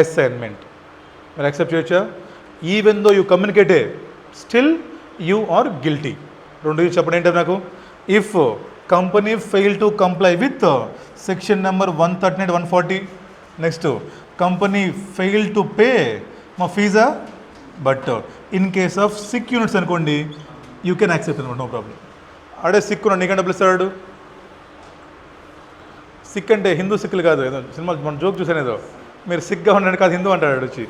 assignment. మీరు యాక్సెప్ట్ చేయొచ్చా? Even though you communicate still you are guilty. 2 చెప్పండి ఏంటో నాకు. If company fail to comply with section number 139 to 140, next company fail to pay మా ఫీజా, but in case of 6 units అనుకోండి you can accept అనమాట, no problem. అడే sick ఉన్నాడు, నీకంటే డబ్బులు ఇస్తాడు. సిక్ అంటే హిందూ సిక్కులు కాదు, ఏదో సినిమా మన జోక్ చూసాను, ఏదో మీరు సిక్గా ఉండండి కాదు హిందూ అంటాడు వచ్చి.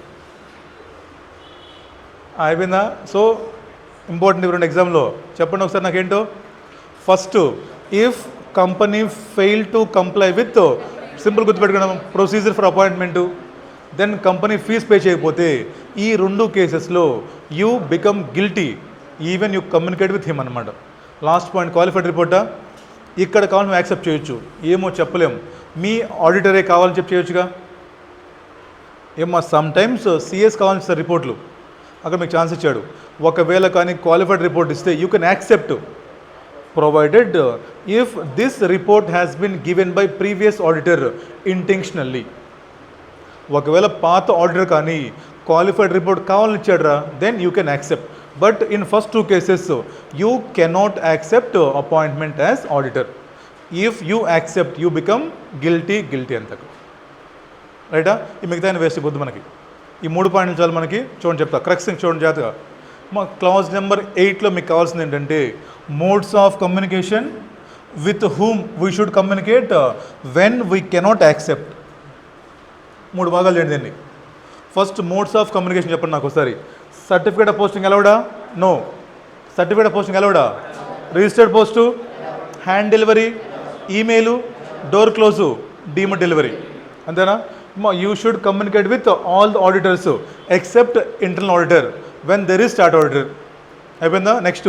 అయిపోయిందా? సో ఇంపార్టెంట్ రెండు ఎగ్జామ్లో చెప్పండి ఒకసారి నాకేంటో. First, if company fail to comply with, simple గుర్తుపెట్టుకోవడం, procedure for appointment, then company fees pay చేయకపోతే ఈ రెండు కేసెస్లో you become guilty even you communicate with him అనమాట. లాస్ట్ పాయింట్, క్వాలిఫైడ్ రిపోర్టా? ఇక్కడ కావాలి నువ్వు యాక్సెప్ట్ చేయొచ్చు, ఏమో చెప్పలేము, మీ ఆడిటరే కావాలని చెప్పి చేయొచ్చుగా. ఏమో సమ్ టైమ్స్ సిఎస్ కావాలని సార్ రిపోర్ట్లు, అక్కడ మీకు ఛాన్స్ ఇచ్చాడు. ఒకవేళ కానీ క్వాలిఫైడ్ రిపోర్ట్ ఇస్తే you can accept provided if this report has been given by previous auditor intentionally. ఒకవేళ పాత ఆడిటర్ కానీ క్వాలిఫైడ్ రిపోర్ట్ కావాలని ఇచ్చాడరా, then you can accept. But in first two cases you cannot accept appointment as auditor. If you accept you become guilty అంతకు. రైటా? ఈ మిగతా waste వద్దు మనకి. ఈ 3 పాయింట్లు చాలు మనకి. చూడండి చెప్తా, క్రక్సింగ్ చూడండి జాగ్రత్తగా. మా క్లాజ్ నెంబర్ 8లో మీకు కావాల్సింది ఏంటంటే modes of communication with whom we should communicate when we cannot accept. 3 భాగాలు చేయండి దీన్ని. ఫస్ట్, మోడ్స్ ఆఫ్ కమ్యూనికేషన్ చెప్పండి నాకు ఒకసారి. సర్టిఫికేట్ ఆఫ్ పోస్టింగ్ అలౌడా? నో. సర్టిఫికేట్ ఆఫ్ పోస్టింగ్ అలౌడా? Registered post, hand delivery, email, door close, deemed delivery, అంతేనా? You should communicate with all the auditors except internal auditor when there is stat auditor. అయిపోయిందా? Next,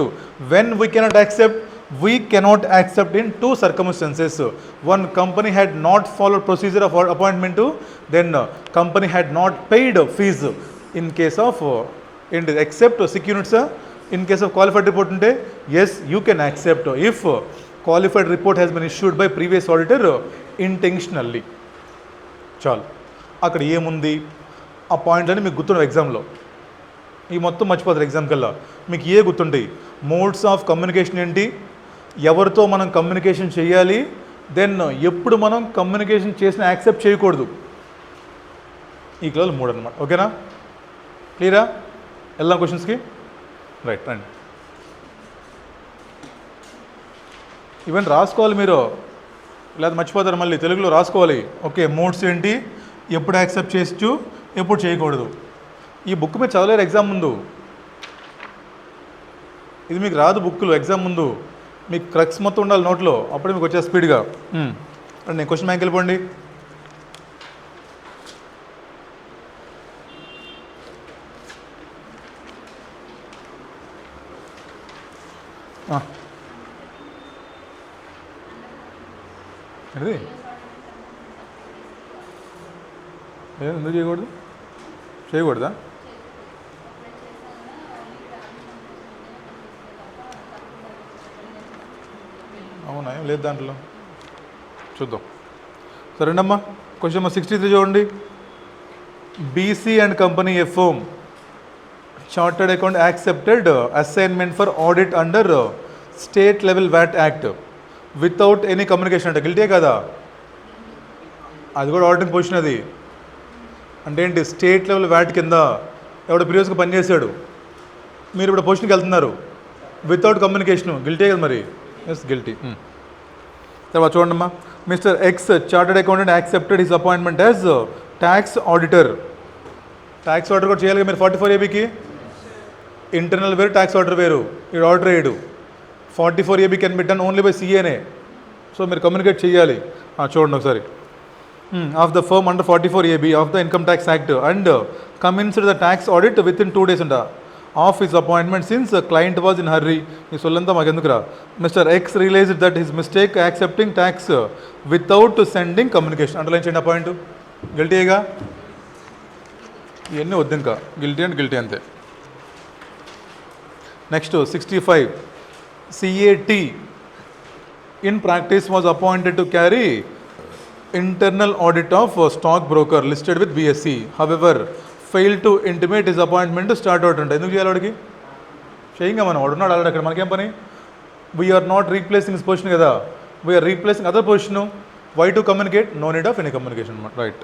when we cannot accept, we cannot accept in 2 circumstances. One, company had not followed procedure of appointment to, then company had not paid fees. In case of except sick units, in case of qualified report unte, yes you can accept if qualified report has been issued by previous auditor intentionally. చాలు, అక్కడ ఏముంది ఆ పాయింట్లని మీకు గుర్తుండవు ఎగ్జామ్లో. ఈ మొత్తం మర్చిపోతారు exam కల్లా. మీకు ఏ గుర్తుంటాయి? మోడ్స్ ఆఫ్ కమ్యూనికేషన్ ఏంటి, ఎవరితో మనం కమ్యూనికేషన్ చేయాలి, దెన్ ఎప్పుడు మనం కమ్యూనికేషన్ చేసిన యాక్సెప్ట్ చేయకూడదు. ఈ క్లాస్ 3 అనమాట. ఓకేనా? క్లియరా? వెళ్దాం క్వశ్చన్స్కి. రైట్, రండి. ఈవెన్ రాసుకోవాలి మీరు, లేదా మర్చిపోతారు మళ్ళీ. తెలుగులో రాసుకోవాలి. ఓకే, మోడ్స్ ఏంటి, ఎప్పుడు యాక్సెప్ట్ చేయొచ్చు, ఎప్పుడు చేయకూడదు. ఈ బుక్ మీరు చదవలేరు ఎగ్జామ్ ముందు. ఇది మీకు రాదు బుక్లో ఎగ్జామ్ ముందు. మీకు క్రక్స్ మొత్తం ఉండాలి నోట్లో, అప్పుడే మీకు వచ్చే స్పీడ్గా. నేను క్వశ్చన్ బ్యాంక్ వెళ్ళిపోండి. అది ఎందుకు చేయకూడదు? చేయకూడదా? అవునా? ఏం లేదు దాంట్లో, చూద్దాం. సరేనమ్మా, క్వశ్చన్ నెంబర్ 63 చూడండి. BC and company a firm chartered account accepted assignment for audit under state level VAT act without any communication. అంటే గిల్టీ కదా? అది కూడా ఆడిటింగ్ పొజిషన్. అది అంటే ఏంటి? స్టేట్ లెవెల్ వ్యాట్ కింద ఎవడో ప్రీవియస్గా పనిచేశాడు, మీరు ఇప్పుడు పొజిషన్కి వెళ్తున్నారు వితౌట్ కమ్యూనికేషన్, గిల్టీ కదా మరి? Yes, guilty. తర్వాత చూడండమ్మా. Mister X chartered accountant accepted his appointment as tax auditor. Tax auditor కూడా చేయాలి మీరు 44 ఏబీకి. ఇంటర్నల్ వేరు, ట్యాక్స్ ఆడిటర్ వేరు. ఈ ఆడిటర్ వేయడు. 44 AB can be done only by సిఏనే. సో మీరు కమ్యూనికేట్ చేయాలి. చూడండి ఒకసారి. Of the firm under 44 AB of the income tax act and commenced the tax audit with in 2 days అంట of his appointment since client was in hurry. ఈ సొల్లంతా మాకు ఎందుకురా? Mr X realised that his mistake accepting tax without sending communication. Underline చేయండి ఆ point. గిల్టీగా? ఇవన్నీ వద్దు ఇంకా, గిల్టీ అండ్ గిల్టీ అంతే. Next 65. CAT in practice was appointed to carry internal audit of stock broker listed with BSE. However, failed to intimate his appointment to start out. అంటే ఎందుకు చేయాలి వాడికి? చేయంగా మనం, వాడు ఉన్నాడు ఆల్రెడీ అక్కడ, మనకేం పని? We are not replacing his position కదా, we are replacing other position. Why to communicate? No need of any communication అనమాట. రైట్.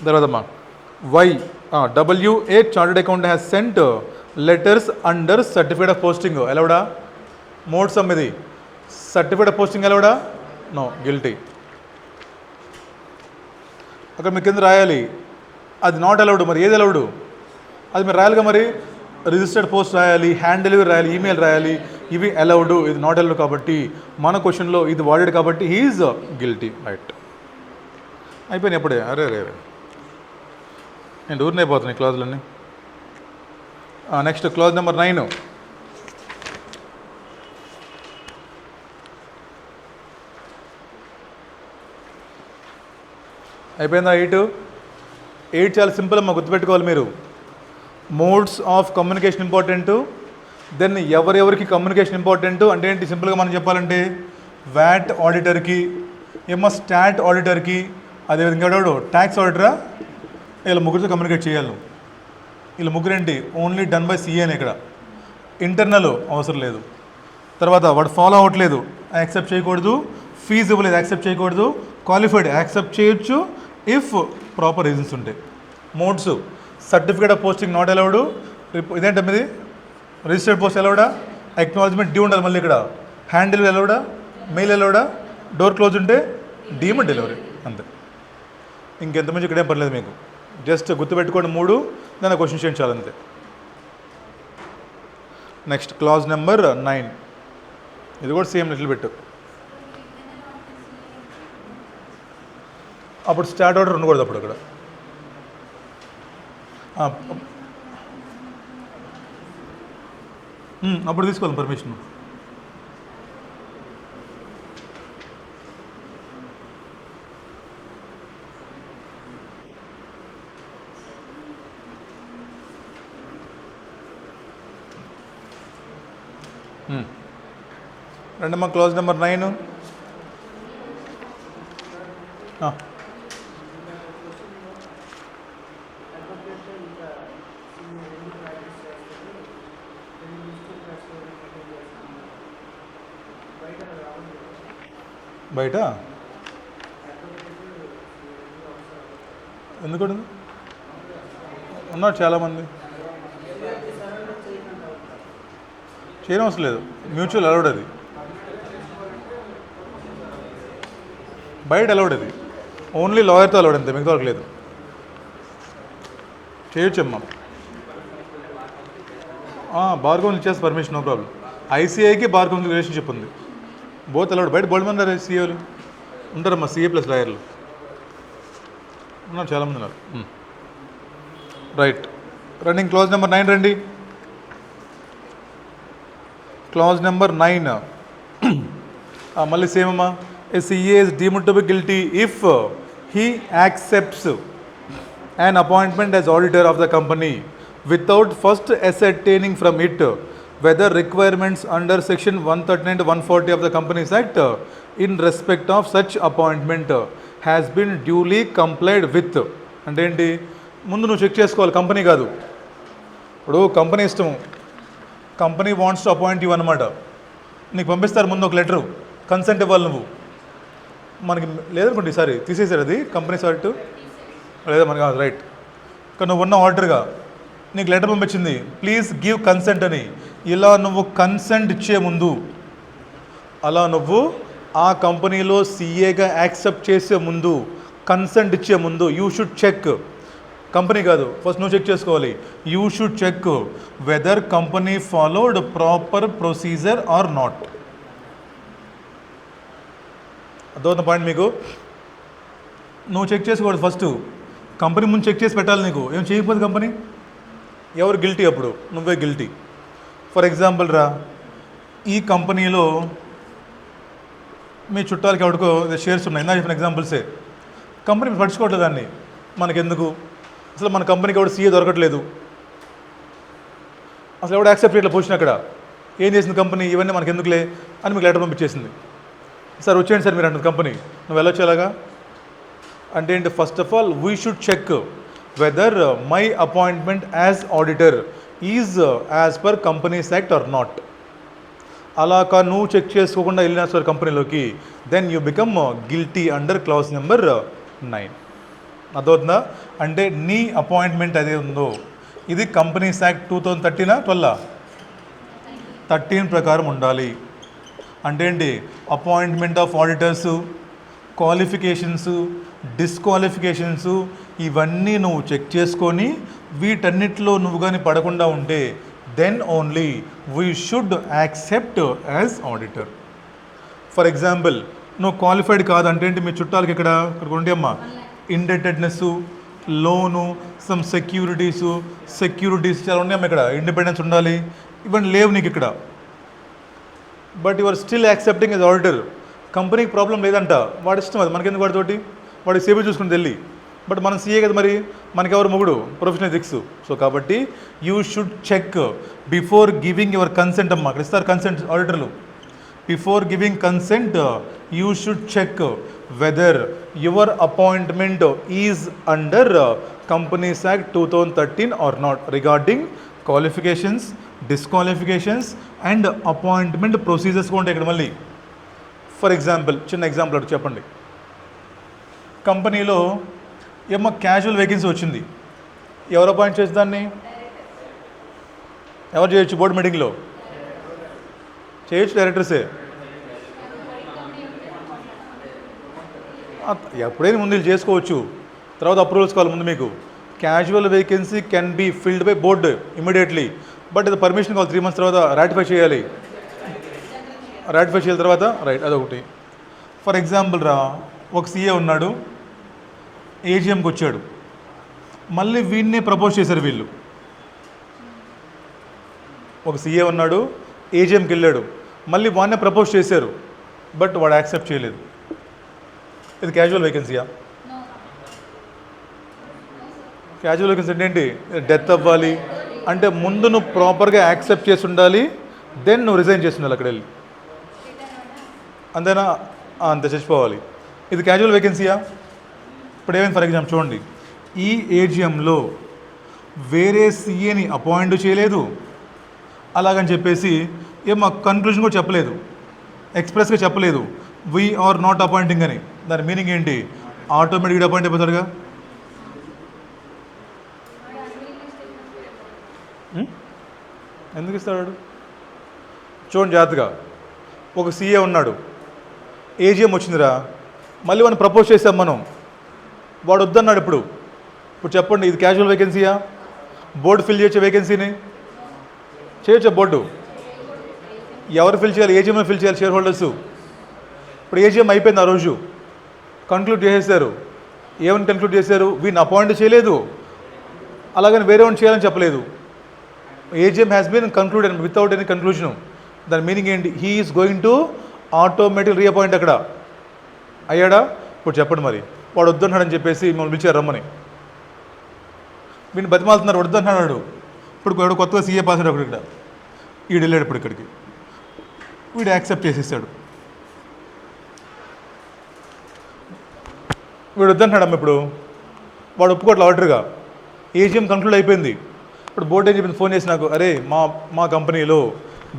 తర్వాతమ్మా Y WA chartered account has sent letters under certificate of posting. ఎలవడా? మోడ్ సమ్ ఇది. Certificate of posting ఎలవడా? No, guilty. అక్కడ మీ కింద రాయాలి అది నాట్ అలౌడ్. మరి ఏది అలౌడ్? అది మీరు రాయాలిగా మరి. రిజిస్టర్డ్ పోస్ట్ రాయాలి, హ్యాండ్ డెలివరీ రాయాలి, ఈమెయిల్ రాయాలి. ఇవి అలౌడ్, ఇది నాట్ అలౌడ్ కాబట్టి మన క్వశ్చన్లో ఇది వాడెడ్ కాబట్టి హీఈస్ గిల్టీ. రైట్, అయిపోయినాయి ఎప్పుడే. అరే రే రే, నేను ఊరినే అయిపోతున్నాయి క్లాజులన్నీ. Next clause number 9. అయిపోయిందా? 8 చాలా సింపుల్ అమ్మా, గుర్తుపెట్టుకోవాలి మీరు. Modes of communication important, then ఎవరెవరికి కమ్యూనికేషన్ ఇంపార్టెంట్ అంటే ఏంటి సింపుల్గా మనం చెప్పాలంటే వ్యాట్ ఆడిటర్కి, ఏమో స్టాట్ ఆడిటర్కి, అదేవిధంగా ఎవడు ట్యాక్స్ ఆడిటరా, వీళ్ళ ముగ్గురితో కమ్యూనికేట్ చేయాలి. వీళ్ళ ముగ్గురు ఏంటి ఓన్లీ డన్ బై సిఏనే. ఇక్కడ ఇంటర్నల్ అవసరం లేదు. తర్వాత వాడు ఫాలో అవ్వట్లేదు, యాక్సెప్ట్ చేయకూడదు. ఫీజు ఇవ్వలేదు, యాక్సెప్ట్ చేయకూడదు. క్వాలిఫైడ్ యాక్సెప్ట్ చేయొచ్చు ఇఫ్ ప్రాపర్ రీజన్స్ ఉంటాయి. Modes certificate of posting not allowed. ఇదేంటే మీది రిజిస్టర్డ్ పోస్ట్ అలౌడా, అక్నాలజ్మెంట్ డ్యూ ఉండాలి. మళ్ళీ ఇక్కడ హ్యాండ్ డెలివరీ అలౌడా, మెయిల్ అలౌడా, డోర్ క్లోజ్ ఉంటే డీమ్ డెలివరీ, అంతే. ఇంకెంతమంది ఇక్కడేం పర్లేదు మీకు. జస్ట్ గుర్తుపెట్టుకోండి 3, దాన్ని క్వశ్చన్ చేయండి చాలు, అంతే. నెక్స్ట్ క్లాజ్ నెంబర్ 9, ఇది కూడా సేమ్ లిటిల్ బిట్. అప్పుడు స్టార్ట్ ఆర్డర్ ఉండకూడదు అప్పుడు అక్కడ. అప్పుడు తీసుకోవాలి పర్మిషన్. రెండమ్మా clause number 9. బయట ఎందుకంటే ఉన్నారు చాలామంది, చేయడం అవసరం లేదు, మ్యూచువల్ అలౌడ్. అది బయట అలౌడ్, అది ఓన్లీ లాయర్తో అలౌడ్, అంతే, మిగతా వరకు లేదు. చేయొచ్చమ్మా. బార్ కౌన్సిల్ ఇచ్చేస్తే పర్మిషన్, నో ప్రాబ్లం. ఐసీఐకి బార్ కౌన్సిల్ రిలేషన్షిప్ ఉంది, బోత్ అలౌడ్. బయట బోల్డ్ మంది సీఏలు ఉంటారమ్మా, సీఏ ప్లస్ లాయర్లు ఉన్నారు, చాలామంది ఉన్నారు. రైట్, రన్నింగ్ క్లాజ్ నెంబర్ 9 రండి. క్లాజ్ నెంబర్ 9 మళ్ళీ సేమ్ అమ్మా. A CA is deemed to be guilty if he accepts an appointment as auditor of the company without first ascertaining from it whether requirements under section 139 to 140 of the Companies Act in respect of such appointment has been duly complied with. అంటే ఏంటి, ముందు నువ్వు check చేసుకోవాలి, company కాదు. ఇప్పుడు company ఇష్టం, company wants to appoint you అనమాట. నీకు పంపిస్తారు ముందు ఒక లెటరు, కన్సెంట్ ఇవ్వాలి నువ్వు. మనకి లేదనుకోండి, ఈసారి తీసేసారు అది కంపెనీ సాల్ట్ లేదా మనకి. రైట్, కానీ నువ్వు ఉన్న ఆర్డర్గా నీకు లెటర్ పంపించింది, ప్లీజ్ గివ్ కన్సెంట్ అని. ఇలా నువ్వు కన్సెంట్ ఇచ్చే ముందు, అలా నువ్వు ఆ కంపెనీలో సీఏగా యాక్సెప్ట్ చేసే ముందు, కన్సెంట్ ఇచ్చే ముందు యూ షుడ్ చెక్. కంపెనీ కాదు, ఫస్ట్ నువ్వు చెక్ చేసుకోవాలి. You should check whether company followed proper procedure or not. అదొక పాయింట్ మీకు. నువ్వు చెక్ చేసుకోవాలి ఫస్ట్, కంపెనీ ముందు చెక్ చేసి పెట్టాలి. నీకు ఏం చేయకపోతే కంపెనీ ఎవరు గిల్టీ, అప్పుడు నువ్వే గిల్టీ. ఫర్ ఎగ్జాంపుల్ రా, ఈ కంపెనీలో మీ చుట్టాలకి ఎవరికో షేర్స్ ఉన్నాయి, నా చెప్పిన ఎగ్జాంపుల్సే. కంపెనీ పట్టించుకోవట్లేదు దాన్ని, మనకెందుకు, అసలు మన కంపెనీకి ఎవరు సీఏ దొరకట్లేదు, అసలు ఎవడు యాక్సెప్ట్ చేయట్లేదు పొజిషన్. అక్కడ ఏం చేసింది కంపెనీ, ఇవన్నీ మనకు ఎందుకులే అని మీకు లెటర్ పంపించేసింది. సార్ వచ్చేయండి సార్ మీరు అంటుంది కంపెనీ, నువ్వు వెళ్ళొచ్చు ఎలాగా అంటే ఏంటి, first of all we should check whether my appointment as auditor is as per companies act or not. అలాగా నువ్వు చెక్ చేసుకోకుండా వెళ్ళినా సార్ కంపెనీలోకి, then you become guilty under clause number 9. అదవుతుందా? అంటే నీ అపాయింట్మెంట్ అదే ఉందో, ఇది కంపెనీస్ యాక్ట్ 2013 12 13 ప్రకారం ఉండాలి. అంటే ఏంటి, appointment of auditors, qualifications, disqualifications ఇవన్నీ నువ్వు చెక్ చేసుకొని వీటన్నిటిలో నువ్వు కానీ పడకుండా ఉంటే then only we should accept as auditor. For example నువ్వు క్వాలిఫైడ్ కాదంటే ఏంటి, మీ చుట్టాలకి ఇక్కడ ఉండే అమ్మా ఇండెటెడ్నెస్, లోను, సమ్ సెక్యూరిటీస్ చాలా ఉన్నాయమ్మా, ఇక్కడ ఇండిపెండెన్స్ ఉండాలి, ఇవన్నీ లేవు నీకు ఇక్కడ. But you are still accepting as auditor. కంపెనీకి ప్రాబ్లం లేదంట, వాడి ఇష్టం అది, మనకెందుకు వాడితోటి, వాడికి సేవ చూసుకుని వెళ్ళి. బట్ మనం సీఏ కదా, మరి మనకెవరు మొగుడు, ప్రొఫెషనల్ ఎథిక్స్. సో కాబట్టి you should check before giving your consent అమ్మా, అక్కడ ఇస్తారు కన్సెంట్ ఆడిటర్లు. Before giving consent you should check whether your appointment is under companies act 2013 or not regarding qualifications, disqualifications and appointment procedures కూడా ఉంటాయి ఇక్కడ మళ్ళీ. For example చిన్న example అటు చెప్పండి. కంపెనీలో ఏమో క్యాజువల్ వేకెన్సీ వచ్చింది, ఎవరు అపాయింట్ చేసి దాన్ని ఎవరు చేయొచ్చు, బోర్డు మీటింగ్లో చేయొచ్చు, డైరెక్టర్సే. ఎప్పుడైనా ముందు వీళ్ళు చేసుకోవచ్చు, తర్వాత అప్రూవల్స్ కావాలి ముందు మీకు. Casual vacancy can be filled by board immediately, but ఇది పర్మిషన్ కావాలి 3 months తర్వాత రాటిఫై చేయాలి. రాటిఫై చేయాలి తర్వాత రైట్, అదొకటి. ఫర్ ఎగ్జాంపుల్ ఒక సీఏ ఉన్నాడు, ఏజీఎంకి వచ్చాడు, మళ్ళీ వీడినే ప్రపోజ్ చేశారు వీళ్ళు. ఒక సీఏ ఉన్నాడు, ఏజీఎంకి వెళ్ళాడు, మళ్ళీ వాడినే ప్రపోజ్ చేశారు, బట్ వాడు యాక్సెప్ట్ చేయలేదు. ఇది క్యాజువల్ వేకెన్సీయా? క్యాజువల్ వేకెన్సీ అంటే ఏంటి, డెత్ అవ్వాలి అంటే ముందు నువ్వు ప్రాపర్గా యాక్సెప్ట్ చేసి ఉండాలి, దెన్ నువ్వు రిజైన్ చేసి ఉండాలి అక్కడ వెళ్ళి, అంతేనా? అంతే, చచ్చిపోవాలి. ఇది క్యాజువల్ వేకెన్సీయా? ఇప్పుడు ఏమైంది, ఫర్ ఎగ్జాంపుల్ చూడండి, ఈ ఏజిఎంలో వేరే సీఏని అపాయింట్ చేయలేదు, అలాగని చెప్పేసి ఏమో కన్క్లూజన్ కూడా చెప్పలేదు, ఎక్స్ప్రెస్గా చెప్పలేదు వీ ఆర్ నాట్ అపాయింటింగ్ అని. దాని మీనింగ్ ఏంటి, ఆటోమేటిక్గా అపాయింట్ అయిపోతాడుగా. ఎందుకు ఇస్తాడు చూడండి జాగ్రత్తగా. ఒక సీఏ ఉన్నాడు, ఏజిఎం వచ్చిందిరా, మళ్ళీ వాడిని ప్రపోజ్ చేసాం మనం, వాడు వద్దన్నాడు. ఇప్పుడు చెప్పండి, ఇది క్యాజువల్ వేకెన్సీయా? బోర్డు ఫిల్ చేయొచ్చే వేకెన్సీని? చేయొచ్చా బోర్డు? ఎవరు ఫిల్ చేయాలి? ఏజిఎం ఫిల్ చేయాలి, షేర్ హోల్డర్స్. ఇప్పుడు ఏజిఎం అయిపోయింది, ఆ రోజు కన్క్లూడ్ చేసేసారు. ఏమని కన్క్లూడ్ చేశారు, వీడిని అపాయింట్ చేయలేదు, అలాగని వేరే వాడిని చేయాలని చెప్పలేదు. AGM has been concluded without any conclusion. దాని మీనింగ్ ఏంటి, he is going to automatic reappoint అక్కడ అయ్యాడా? ఇప్పుడు చెప్పండి, మరి వాడు వద్దన్నాడని చెప్పేసి మిమ్మల్ని పిలిచారు రమ్మని, వీడిని బతిమాలుతున్నారు, వద్దన్నాడు. ఇప్పుడు వాడు కొత్తగా సీఏ పాస్ అయ్యాడు ఇక్కడ, వీడు వెళ్ళాడు ఇప్పుడు ఇక్కడికి, వీడు యాక్సెప్ట్ చేసేసాడు. వీడు వద్దన్నాడమ్మ, ఇప్పుడు వాడు ఒప్పుకోవట్లే ఆర్డర్గా, ఏజిఎం కన్క్లూడ్ అయిపోయింది. ఇప్పుడు బోర్డు ఏం చెప్పింది, ఫోన్ చేసి నాకు, అరే మా కంపెనీలో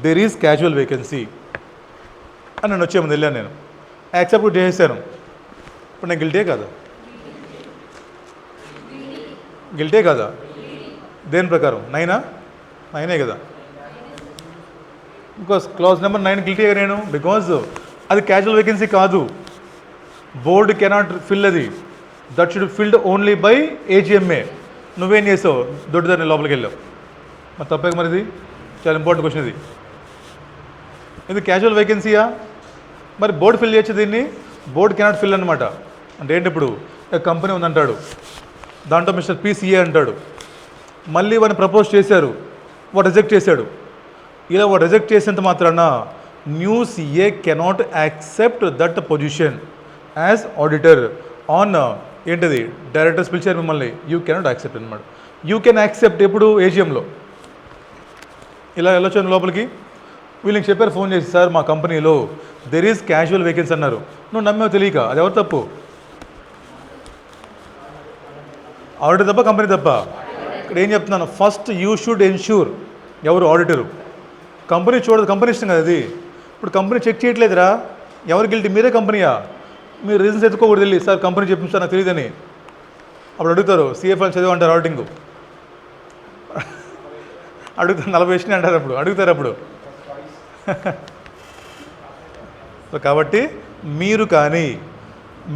దెర్ ఈజ్ క్యాజువల్ వేకెన్సీ అని నేను వచ్చే ముందు వెళ్ళాను, నేను యాక్సెప్ట్ చేసేసాను. ఇప్పుడు నేను గిల్టే కాదా? గిల్టే కాదా? దేని ప్రకారం? 9 కదా, బికాస్ క్లాజ్ నెంబర్ 9 గిల్టీ నేను, బికాజ్ అది క్యాజువల్ వేకెన్సీ కాదు, బోర్డు కెనాట్ ఫిల్ అది, that should filled only by AGM. నువ్వేం చేసావు, దొడ్డిదాన్ని లోపలికి వెళ్ళావు, మరి తప్పే మరి. ఇది చాలా ఇంపార్టెంట్ క్వశ్చన్. ఇది క్యాజువల్ వేకెన్సీయా? మరి బోర్డు ఫిల్ చేయొచ్చు దీన్ని, బోర్డు కెనాట్ ఫిల్ అనమాట. అంటే ఏంటి, ఇప్పుడు కంపెనీ ఉందంటాడు, దాంట్లో మిస్టర్ PCA అంటాడు, మళ్ళీ వాడిని ప్రపోజ్ చేశారు, వాడు రిజెక్ట్ చేశాడు. ఇలా వాడు రిజెక్ట్ చేసేంత మాత్రాన new CA cannot accept that position as auditor on ఏంటిది, డైరెక్టర్స్ పిలిచారు మిమ్మల్ని, యూ కెనాట్ యాక్సెప్ట్ అనమాట. యూ కెన్ యాక్సెప్ట్ ఎప్పుడు, ఏజిఎంలో. ఇలా వెళ్ళొచ్చాను లోపలికి, వీళ్ళకి చెప్పారు ఫోన్ చేసి, సార్ మా కంపెనీలో దెర్ ఈజ్ క్యాజువల్ వేకెన్సీ అన్నారు. నువ్వు నమ్మేవు తెలియక, అది ఎవరు తప్పు, ఆడిటర్ తప్ప కంపెనీ తప్ప? ఇక్కడ ఏం చెప్తున్నాను, ఫస్ట్ యూ షుడ్ ఎన్ష్యూర్, ఎవరు ఆడిటరు, కంపెనీ చూడదు, కంపెనీ ఇష్టం కదా అది. ఇప్పుడు కంపెనీ చెక్ చేయట్లేదురా, ఎవరు గిల్టీ, మీరే కంపెనీయా? మీరు రీజన్స్ ఎత్తుకోకూడదు వెళ్ళి, సార్ కంపెనీ చెప్పింది సార్ నాకు తెలియదని. అప్పుడు అడుగుతారు, CFL చదివంటారు ఆడిటింగ్, అడుగుతారు 40 వచ్చినాయి అంటారు, అప్పుడు అడుగుతారు అప్పుడు. సో కాబట్టి మీరు కానీ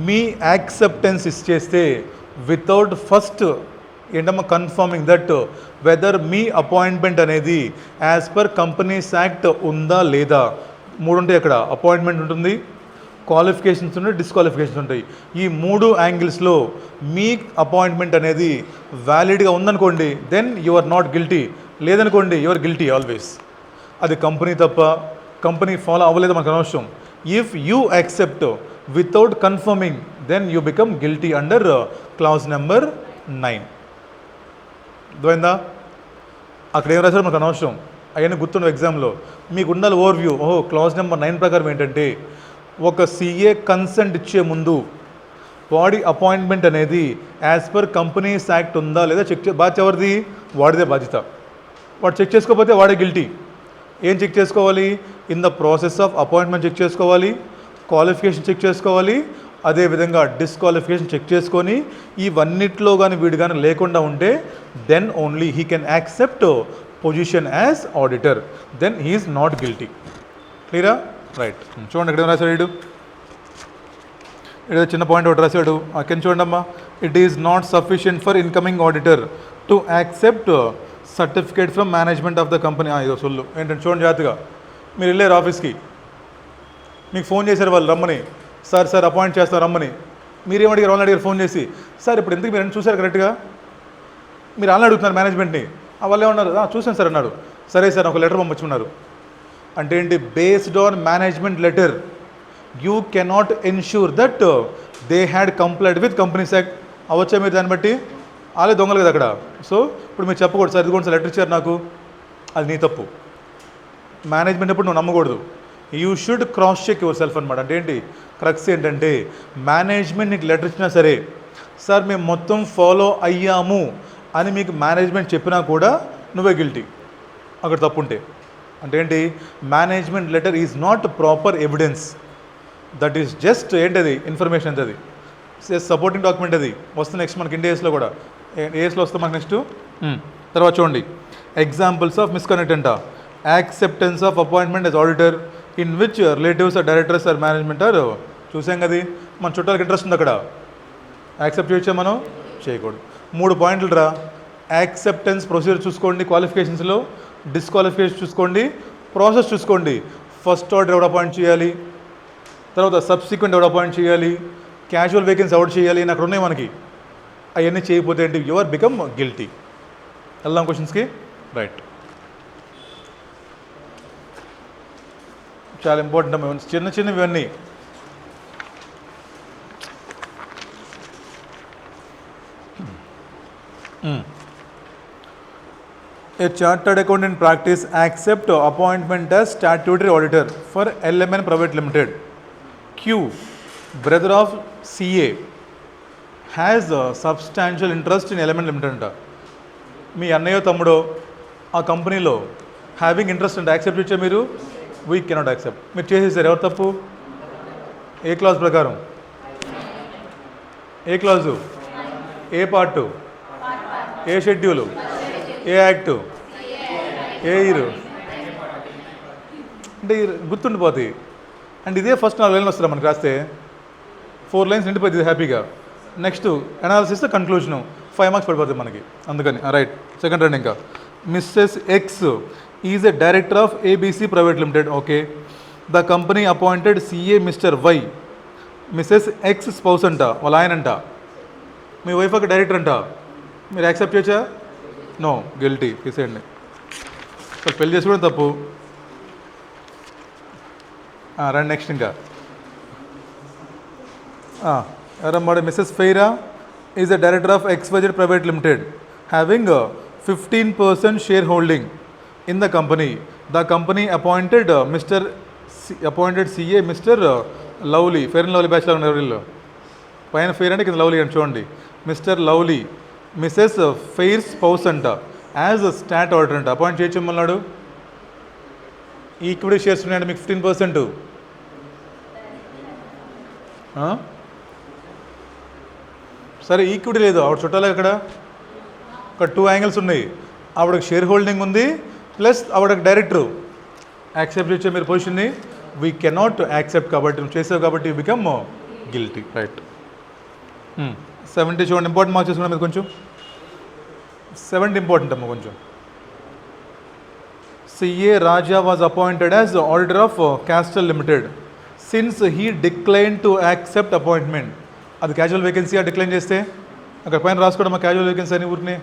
మీ యాక్సెప్టెన్స్ ఇచ్చేస్తే వితౌట్ ఫస్ట్ ఏంటమ్మా confirming that weather me appointment అనేది యాజ్ పర్ కంపెనీస్ యాక్ట్ ఉందా లేదా. 3 ఉంటాయి అక్కడ, అపాయింట్మెంట్ ఉంటుంది, క్వాలిఫికేషన్స్ ఉంటాయి, డిస్క్వాలిఫికేషన్స్ ఉంటాయి. ఈ 3 యాంగిల్స్లో మీ అపాయింట్మెంట్ అనేది వ్యాలిడ్గా ఉందనుకోండి, then you are not guilty. లేదనుకోండి యు ఆర్ గిల్టీ ఆల్వేస్. అది కంపెనీ తప్ప, కంపెనీ ఫాలో అవ్వలేదు మనకు అనవసరం. If you accept without confirming then you become guilty under clause number 9. అర్థమైందా? అక్కడ ఏం రాశారో మనకు అనవసరం, అవన్నీ గుర్తుండవు ఎగ్జామ్లో. మీకు ఉండాలి ఓవర్వ్యూ. క్లాజ్ నెంబర్ 9 ప్రకారం ఏంటంటే ఒక సీఏ కన్సెంట్ ఇచ్చే ముందు వాడి అపాయింట్మెంట్ అనేది యాజ్ పర్ కంపెనీస్ యాక్ట్ ఉందా లేదా చెక్ బాధ్యత ఎవరిది? వాడిదే బాధ్యత. వాడు చెక్ చేసుకోకపోతే వాడే గిల్టీ. ఏం చెక్ చేసుకోవాలి? In the process of appointment check చేసుకోవాలి, క్వాలిఫికేషన్ చెక్ చేసుకోవాలి, అదేవిధంగా డిస్క్వాలిఫికేషన్ చెక్ చేసుకొని ఇవన్నిట్లో కానీ వీడు కానీ లేకుండా ఉంటే then only he can accept position as auditor, then he is not guilty. క్లియరా? రైట్. చూడండి ఇక్కడ రాశాడు వీడు, ఇక్కడ చిన్న పాయింట్ ఒకటి రాశాడు. అక్కడ చూడండి అమ్మా, it is not sufficient for incoming auditor to accept certificate from management of the company. ఇదో సొల్లు ఏంటంటే చూడండి జాగ్రత్తగా. మీరు వెళ్ళారు ఆఫీస్కి, మీకు ఫోన్ చేశారు వాళ్ళు రమ్మని, సార్ అపాయింట్ చేస్తారు రమ్మని. మీరేం అడిగారు? వాళ్ళని అడిగారు ఫోన్ చేసి, సార్ ఇప్పుడు ఎందుకు మీరు చూసారు కరెక్ట్గా, మీరు వాళ్ళని అడుగుతున్నారు మేనేజ్మెంట్ని. వాళ్ళు ఏమన్నారు? చూసాను సార్ అన్నాడు. సరే సార్ ఒక లెటర్ పంపించుకున్నారు అంటే ఏంటి? Based on management letter you cannot ensure that they had complaint with companies act. అవచ్చా మీరు దాన్ని బట్టి? వాళ్ళే దొంగలు కదా అక్కడ. సో ఇప్పుడు మీరు చెప్పకూడదు, సార్ ఇదిగోండి సార్ లెటర్ ఇచ్చారు నాకు, అది నీ తప్పు. మేనేజ్మెంట్ ఎప్పుడు నువ్వు నమ్మకూడదు. You should cross check yourself అనమాట. అంటే ఏంటి క్రక్స్ ఏంటంటే, మేనేజ్మెంట్ నీకు లెటర్ ఇచ్చినా సరే, సార్ మేము మొత్తం ఫాలో అయ్యాము అని మీకు మేనేజ్మెంట్ చెప్పినా కూడా నువ్వే గిల్టీ అక్కడ తప్పుంటే. అంటే ఏంటి? Management letter is not proper evidence, that is just ఏంటది ఇన్ఫర్మేషన్. అది సపోర్టింగ్ డాక్యుమెంట్. అది వస్తుంది నెక్స్ట్ మనకి ఇండియాస్లో కూడా. ఏఎస్లో వస్తే మనకి నెక్స్ట్ తర్వాత చూడండి. ఎగ్జాంపుల్స్ ఆఫ్ మిస్కనెక్ట్ అంట. Acceptance of appointment as auditor in which relatives are directors or management are. చూసాం కదా, మన చుట్టాలకు ఇంట్రెస్ట్ ఉంది అక్కడ. యాక్సెప్ట్ చేయొచ్చా మనం? చేయకూడదు. 3 పాయింట్లు రా. యాక్సెప్టెన్స్ ప్రొసీజర్ చూసుకోండి, క్వాలిఫికేషన్స్లో డిస్క్వాలిఫికేషన్ చూసుకోండి, ప్రాసెస్ చూసుకోండి. ఫస్ట్ ఆర్డర్ ఎవడు అపాయింట్ చేయాలి, తర్వాత సబ్సిక్వెంట్ ఎవడు అపాయింట్ చేయాలి, క్యాజువల్ వేకెన్సీ ఎవడు చేయాలి అని అక్కడ ఉన్నాయి మనకి. అవన్నీ చేయకపోతే ఏంటి? You are become guilty. వెళ్దాం క్వశ్చన్స్కి. రైట్, చాలా ఇంపార్టెంట్ అమ్మా, చిన్నవి ఇవన్నీ. A chartered accountant in practice accept appointment as statutory auditor for LMN Private Limited. Q, brother of CA, has a substantial interest in LMN Limited అంట. మీ అన్నయ్య తమ్ముడో ఆ కంపెనీలో హ్యావింగ్ ఇంట్రెస్ట్ అంటే యాక్సెప్ట్ ఇచ్చా మీరు? We cannot accept. మీరు చేసేసారు. ఎవరు తప్పు? ఏ క్లాజ్ ప్రకారం? ఏ క్లాజు? ఏ పార్టు? ఏ షెడ్యూలు? ఏ యాక్టు? ఏ ఇయర్? అంటే గుర్తుండిపోతాయి. అండ్ ఇదే ఫస్ట్ 4 లైన్లు వస్తుంది మనకి. రాస్తే 4 లైన్స్ నిండిపోతుంది హ్యాపీగా. నెక్స్ట్ అనాలిసిస్ కన్క్లూజను 5 మార్క్స్ పడిపోతుంది మనకి. అందుకని రైట్. Second round. ఇంకా Mrs X is a director of ABC private limited. Okay, the company appointed CA Mr Y. Mrs X spouse అంట, వాళ్ళ ఆయనంట. మీ వైఫ్ ఒక డైరెక్టర్ అంట. మీరు యాక్సెప్ట్ చేయొచ్చా? No, guilty. తీసేయండి. పెళ్లి చేసుకోవడం తప్పు. రండి నెక్స్ట్. ఇంకా ఎవరమ్మా? మిస్సెస్ ఫెయిరా is the director of XYZ private limited having 15% share holding in the company. The company appointed CA Mr Lovely. Fair and Lovely బ్యాచ్లో ఉన్నారు వీళ్ళు. పైన ఫెయిర్ అంటే కింద లవ్లీ అని చూడండి. Mr Lovely Mrs Fair spouse అంట యాజ్ స్టాట్ ఆర్డర్ అంట. అపాయింట్ చేయమన్నాడు. ఈక్విటీ షేర్స్ ఉన్నాయంటే మీకు 15%. సరే, ఈక్విటీ లేదు, ఆవిడ చుట్టాలే. అక్కడ ఒక 2 యాంగిల్స్ ఉన్నాయి. ఆవిడకి షేర్ హోల్డింగ్ ఉంది, ప్లస్ ఆవిడకి డైరెక్టరు. యాక్సెప్ట్ చేసే మీరు పొజిషన్ని? We cannot accept. కాబట్టి నువ్వు చేసావు కాబట్టి యూ బికమ్ గిల్టీ, రైట్. 70 చూడండి, ఇంపార్టెంట్ మార్క్స్ చేసుకున్నాం మీరు కొంచెం. 70 ఇంపార్టెంట్ అమ్మ కొంచెం. CA Raja was appointed as auditor of castle limited since he decline to accept appointment. అది క్యాజువల్ వేకెన్సీ డిక్లైన్ చేస్తే అక్కడ పైన రాసుకోవడం మా క్యాజువల్ వేకెన్సీ అని ఊరినే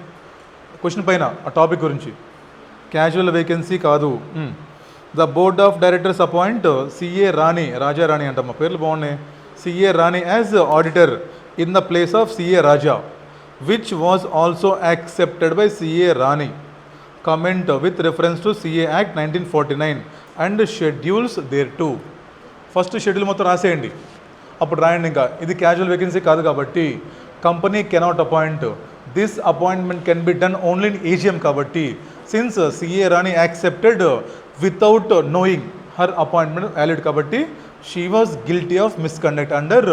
క్వశ్చన్ పైన ఆ టాపిక్ గురించి. క్యాజువల్ వేకెన్సీ కాదు. The board of directors appoint CA Rani, Raja Rani అంటమ్మా, పేర్లు బాగున్నాయి. CA Rani as auditor in the place of CA Raja, which was also accepted by CA Rani. Comment with reference to CA Act 1949 and schedules thereto. First schedule మొత్తం రాసేయండి, అప్పుడు రాయండి. ఇంకా ఇది casual vacancy కాదు కాబట్టి company cannot appoint. This appointment can be done only in AGM కాబట్టి since CA Rani accepted without knowing her appointment valid కాబట్టి she was guilty of misconduct under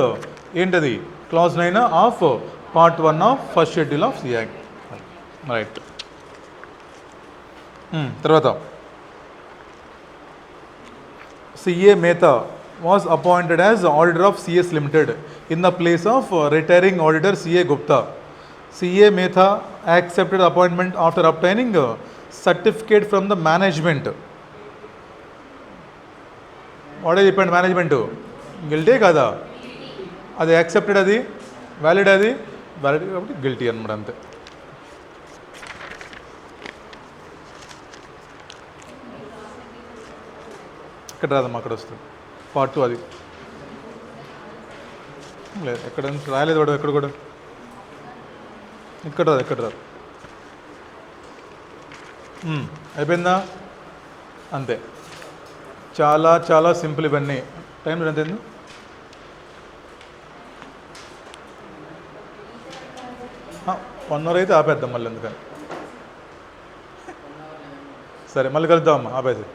ఏంటది clause 9 of part 1 of first schedule of CA act. Right. తర్వాత CA Mehta was appointed as auditor of CS Limited in the place of retiring auditor CA Gupta. CA Mehta accepted appointment after obtaining a certificate from the management. What is depend management? Guilty kada? అది accepted, అది valid, అది valid కాబట్టి guilty అనమాట, అంతే. ఇక్కడ రాదమ్మా, అక్కడ వస్తుంది పార్ట్ 2. అది లేదు, ఎక్కడ రాయలేదు వాడు, ఎక్కడ కూడా ఇక్కడ రాదు, ఎక్కడ రాదు. అయిపోయిందా? అంతే. చాలా చాలా సింపుల్ ఇవన్నీ. టైం ఎంత అయింది? వన్ అవర్ అయితే ఆపేద్దాం మళ్ళీ, ఎందుకని. సరే మళ్ళీ కలుద్దామమ్మా, ఆపేసి.